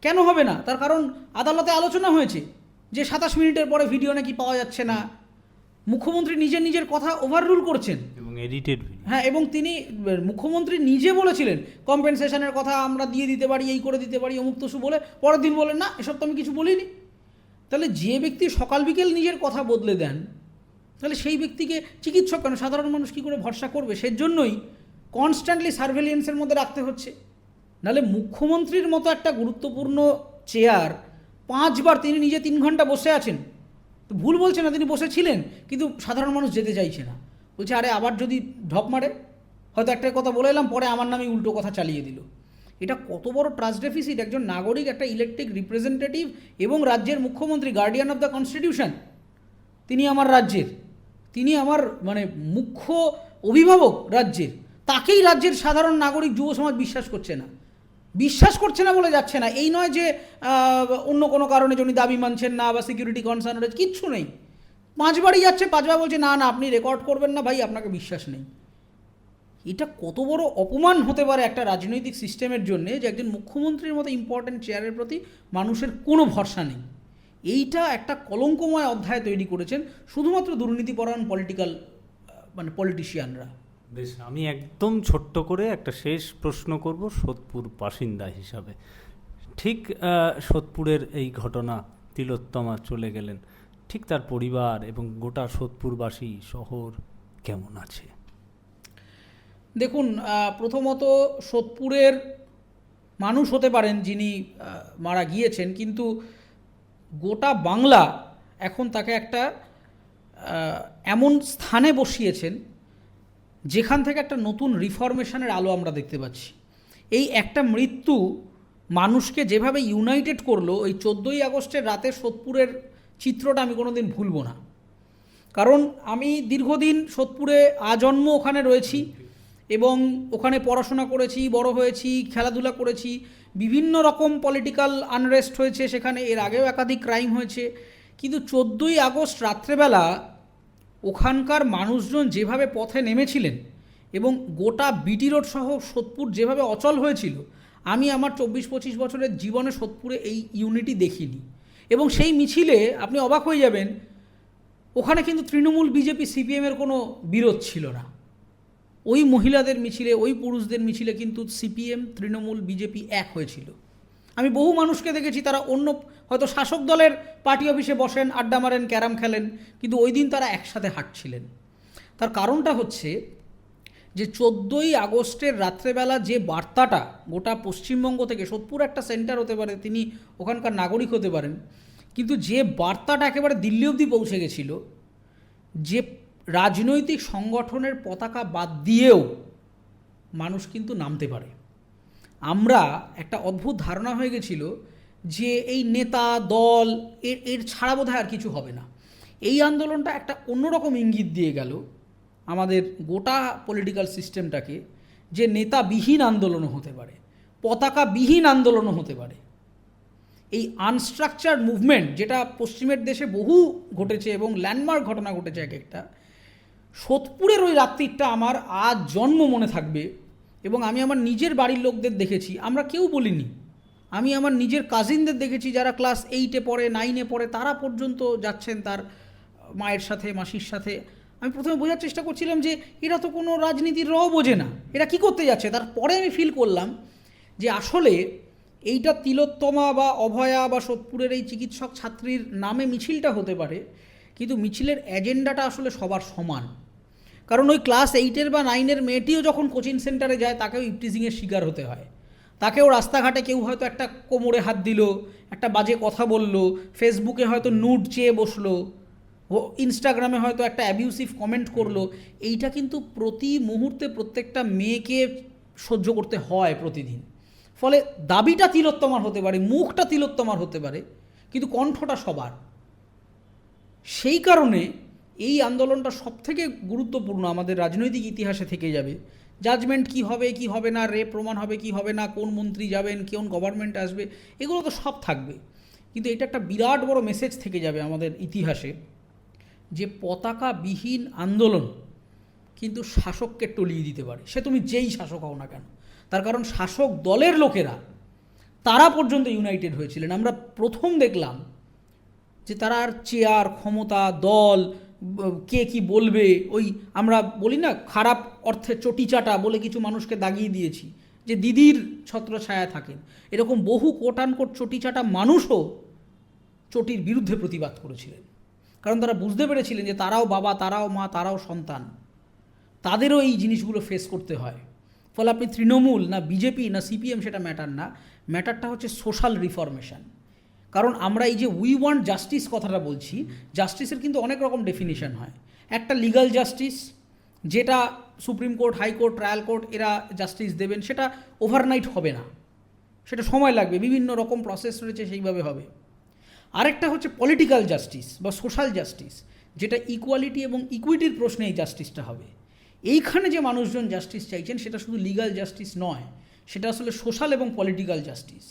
কেন হবে না? তার কারণ আদালতে আলোচনা হয়েছে যে 27 মিনিটের পরে ভিডিও নাকি পাওয়া যাচ্ছে না, মুখ্যমন্ত্রী নিজের কথা ওভাররুল করছেন। এবং এডিটেড ভিডিও। হ্যাঁ, এবং তিনি মুখ্যমন্ত্রী নিজে বলেছিলেন কম্পেনসেশনের কথা আমরা দিয়ে দিতে পারি, এই করে দিতে পারি, অমুক তসু বলে পরের দিন বলেন না এসব তো আমি কিছু বলিনি। তাহলে যে ব্যক্তি সকাল বিকেল নিজের কথা বদলে দেন, তাহলে সেই ব্যক্তিকে চিকিৎসক কেন, সাধারণ মানুষ কী করে ভরসা করবে? সেজন্যই কনস্ট্যান্টলি সার্ভেলিয়েন্সের মধ্যে রাখতে হচ্ছে। নাহলে মুখ্যমন্ত্রীর মতো একটা গুরুত্বপূর্ণ চেয়ার 5 বার তিনি নিজে 3 ঘন্টা বসে আছেন, তো ভুল বলছে না, তিনি বসেছিলেন, কিন্তু সাধারণ মানুষ যেতে চাইছে না, বলছে আরে আবার যদি ঢপ মারে, হয়তো একটা কথা বলে এলাম পরে আমার নামে উল্টো কথা চালিয়ে দিল। এটা কত বড় ট্রাস্ট ডেফিসিট। একজন নাগরিক, একটা ইলেকটেড রিপ্রেজেন্টেটিভ এবং রাজ্যের মুখ্যমন্ত্রী, গার্ডিয়ান অফ দ্য কনস্টিটিউশন, তিনি আমার রাজ্যের, তিনি আমার মানে মুখ্য অভিভাবক রাজ্যের, তাকেই রাজ্যের সাধারণ নাগরিক যুব সমাজ বিশ্বাস করছে না বলে যাচ্ছে না। এই নয় যে অন্য কোনো কারণে উনি দাবি মানছেন না বা সিকিউরিটি কনসার্ন রয়েছে, কিচ্ছু নেই। 5 বারই যাচ্ছে, 5 বার বলছে না আপনি রেকর্ড করবেন না ভাই, আপনাকে বিশ্বাস নেই। এটা কত বড় অপমান হতে পারে একটা রাজনৈতিক সিস্টেমের জন্য, যে একজন মুখ্যমন্ত্রীর মতো ইম্পর্ট্যান্ট চেয়ারের প্রতি মানুষের কোনো ভরসা নেই। এইটা একটা কলঙ্কময় অধ্যায় তৈরি করেছেন শুধুমাত্র দুর্নীতিপরায়ণ পলিটিশিয়ানরা। বেশ, আমি একদম ছোট্ট করে একটা শেষ প্রশ্ন করব সোদপুর বাসিন্দা হিসাবে। ঠিক সোদপুরের এই ঘটনা, তিলোত্তমা চলে গেলেন, ঠিক তার পরিবার এবং গোটা সোদপুরবাসী শহর কেমন আছে? দেখুন, প্রথমত সোদপুরের মানুষ হতে পারেন যিনি মারা গিয়েছেন, কিন্তু গোটা বাংলা এখন তাকে একটা এমন স্থানে বসিয়েছেন যেখান থেকে একটা নতুন রিফরমেশনের আলো আমরা দেখতে পাচ্ছি। এই একটা মৃত্যু মানুষকে যেভাবে ইউনাইটেড করলো, ওই 14ই আগস্টের রাতে সোদপুরের চিত্রটা আমি কোনোদিন ভুলবো না। কারণ আমি দীর্ঘদিন সোদপুরে আজন্ম ওখানে রয়েছি এবং ওখানে পড়াশোনা করেছি, বড় হয়েছি, খেলাধুলা করেছি, বিভিন্ন রকম পলিটিক্যাল আনরেস্ট হয়েছে সেখানে, এর আগেও একাধিক ক্রাইম হয়েছে। কিন্তু 14ই আগস্ট রাত্রেবেলা ওখানকার মানুষজন যেভাবে পথে নেমেছিলেন এবং গোটা বিটি রোড সহ সোদপুর যেভাবে অচল হয়েছিল, আমি আমার 24-25 বছরের জীবনে সোদপুরে এই ইউনিটি দেখিনি। এবং সেই মিছিলে আপনি অবাক হয়ে যাবেন, ওখানে কিন্তু তৃণমূল, বিজেপি, সিপিএমের কোনো বিরোধ ছিল না। ওই মহিলাদের মিছিলে, ওই পুরুষদের মিছিলে কিন্তু সিপিএম, তৃণমূল, বিজেপি এক হয়েছিল। আমি বহু মানুষকে দেখেছি তারা অন্য হয়তো শাসক দলের পার্টি অফিসে বসেন, আড্ডা মারেন, ক্যারাম খেলেন, কিন্তু ওই দিন তারা একসাথে হাঁটছিলেন। তার কারণটা হচ্ছে যে 14ই আগস্টের রাত্রেবেলা যে বার্তাটা গোটা পশ্চিমবঙ্গ থেকে, সোদপুর একটা সেন্টার হতে পারে, তিনি ওখানকার নাগরিক হতে পারেন, কিন্তু যে বার্তাটা একেবারে দিল্লি অবধি পৌঁছে গেছিল, যে রাজনৈতিক সংগঠনের পতাকা বাদ দিয়েও মানুষ কিন্তু নামতে পারে। আমরা একটা অদ্ভুত ধারণা হয়ে গেছিল যে এই নেতা দল এর ছাড়া বোধহয় আর কিছু হবে না। এই আন্দোলনটা একটা অন্যরকম ইঙ্গিত দিয়ে গেল আমাদের গোটা পলিটিক্যাল সিস্টেমটাকে, যে নেতাবিহীন আন্দোলনও হতে পারে, পতাকাবিহীন আন্দোলনও হতে পারে। এই আনস্ট্রাকচার্ড মুভমেন্ট যেটা পশ্চিমের দেশে বহু ঘটেছে এবং ল্যান্ডমার্ক ঘটনা ঘটেছে এক একটা, সোদপুরের ওই রাত্রিটা আমার আজ জন্ম মনে থাকবে। এবং আমি আমার নিজের বাড়ির লোকদের দেখেছি, আমরা কেউ বলিনি, আমি আমার নিজের কাজিনদের দেখেছি যারা ক্লাস 8-এ পড়ে, 9-এ পড়ে, তারা পর্যন্ত যাচ্ছেন তার মায়ের সাথে, মাসির সাথে। আমি প্রথমে বোঝার চেষ্টা করছিলাম যে এরা তো কোনো রাজনীতির র বোঝে না, এরা কী করতে যাচ্ছে। তারপরে আমি ফিল করলাম যে আসলে এইটা তিলোত্তমা বা অভয়া বা সোদপুরের এই চিকিৎসক ছাত্রীর নামে মিছিলটা হতে পারে, কিন্তু মিছিলের এজেন্ডাটা আসলে সবার সমান। কারণ ওই ক্লাস 8-এর বা 9-এর মেয়েটিও যখন কোচিং সেন্টারে যায় তাকেও ইপটিজিংয়ের শিকার হতে হয়, তাকেও রাস্তাঘাটে কেউ হয়তো একটা কোমরে হাত দিল, একটা বাজে কথা বলল, ফেসবুকে হয়তো নুড চেয়ে বসলো, ইনস্টাগ্রামে হয়তো একটা অ্যাবিউসিভ কমেন্ট করলো। এইটা কিন্তু প্রতি মুহূর্তে প্রত্যেকটা মেয়েকে সহ্য করতে হয় প্রতিদিন। ফলে দাবিটা তিলোত্তমার হতে পারে, মুখটা তিলোত্তমার হতে পারে, কিন্তু কণ্ঠটা সবার। সেই কারণে এই আন্দোলনটা সবথেকে গুরুত্বপূর্ণ আমাদের রাজনৈতিক ইতিহাসে থেকে যাবে। জাজমেন্ট কি হবে কি হবে না, রে প্রমাণ হবে কি হবে না, কোন মন্ত্রী যাবেন, কোন গভর্নমেন্ট আসবে, এগুলো তো সব থাকবে, কিন্তু এটা একটা বিরাট বড় মেসেজ থেকে যাবে আমাদের ইতিহাসে, যে পতাকাবিহীন আন্দোলন কিন্তু শাসককে টলিয়ে দিতে পারে, সে তুমি যেই শাসক হও না কেন। তার কারণ শাসক দলের লোকেরা তারা পর্যন্ত ইউনাইটেড হয়েছিলেন। আমরা প্রথম দেখলাম যে তারা আর চেয়ার, ক্ষমতা, দল কে কি বলবে, ওই আমরা বলি না খারাপ অর্থে চটিচাটা বলে কিছু মানুষকে দাগিয়ে দিয়েছি যে দিদির ছত্রছায়া থাকেন, এরকম বহু কোট আনকোট চটিচাটা মানুষও চটির বিরুদ্ধে প্রতিবাদ করেছিলেন, কারণ তারা বুঝতে পেরেছিলেন যে তারাও বাবা, তারাও মা, তারাও সন্তান, তাদেরও এই জিনিসগুলো ফেস করতে হয়। ফলে আপনি তৃণমূল না বিজেপি না সিপিএম সেটা ম্যাটার না, ম্যাটারটা হচ্ছে সোশ্যাল রিফরমেশন। কারণ আমরা এই যে উই ওয়ান্ট জাস্টিস কথাটা বলছি, জাস্টিসের কিন্তু অনেক রকম ডেফিনিশন হয়। একটা লিগ্যাল জাস্টিস, যেটা supreme court, high court, trial court এরা জাস্টিস দেবেন, সেটা ওভারনাইট হবে না, সেটা সময় লাগবে, বিভিন্ন রকম প্রসেস রয়েছে, সেইভাবে হবে। আরেকটা হচ্ছে পলিটিক্যাল জাস্টিস বা সোশ্যাল জাস্টিস, যেটা ইকুয়ালিটি এবং ইকুইটির প্রশ্নে এই জাস্টিসটা হবে। এইখানে যে মানুষজন জাস্টিস চাইছেন সেটা শুধু লিগ্যাল জাস্টিস নয়, সেটা আসলে সোশ্যাল এবং পলিটিক্যাল জাস্টিস,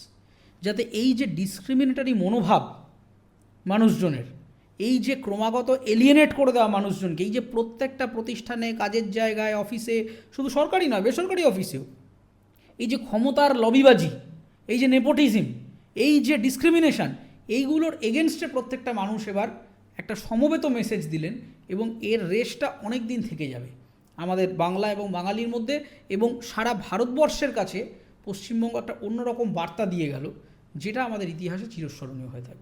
যাতে এই যে ডিসক্রিমিনেটরি মনোভাব মানুষজনের, এই যে ক্রমাগত এলিয়েনেট করে দেওয়া মানুষজনকে, এই যে প্রত্যেকটা প্রতিষ্ঠানে, কাজের জায়গায়, অফিসে, শুধু সরকারি নয় বেসরকারি অফিসেও এই যে ক্ষমতার লবিবাজি, এই যে নেপোটিজম, এই যে ডিসক্রিমিনেশন, এইগুলোর এগেনস্টে প্রত্যেকটা মানুষ এবার একটা সমবেত মেসেজ দিলেন, এবং এর রেশটা অনেক দিন থেকে যাবে আমাদের বাংলা এবং বাঙালির মধ্যে, এবং সারা ভারতবর্ষের কাছে পশ্চিমবঙ্গ একটা অন্যরকম বার্তা দিয়ে গেল, যেটা আমাদের ইতিহাসে চিরস্মরণীয় হয়ে থাকবে।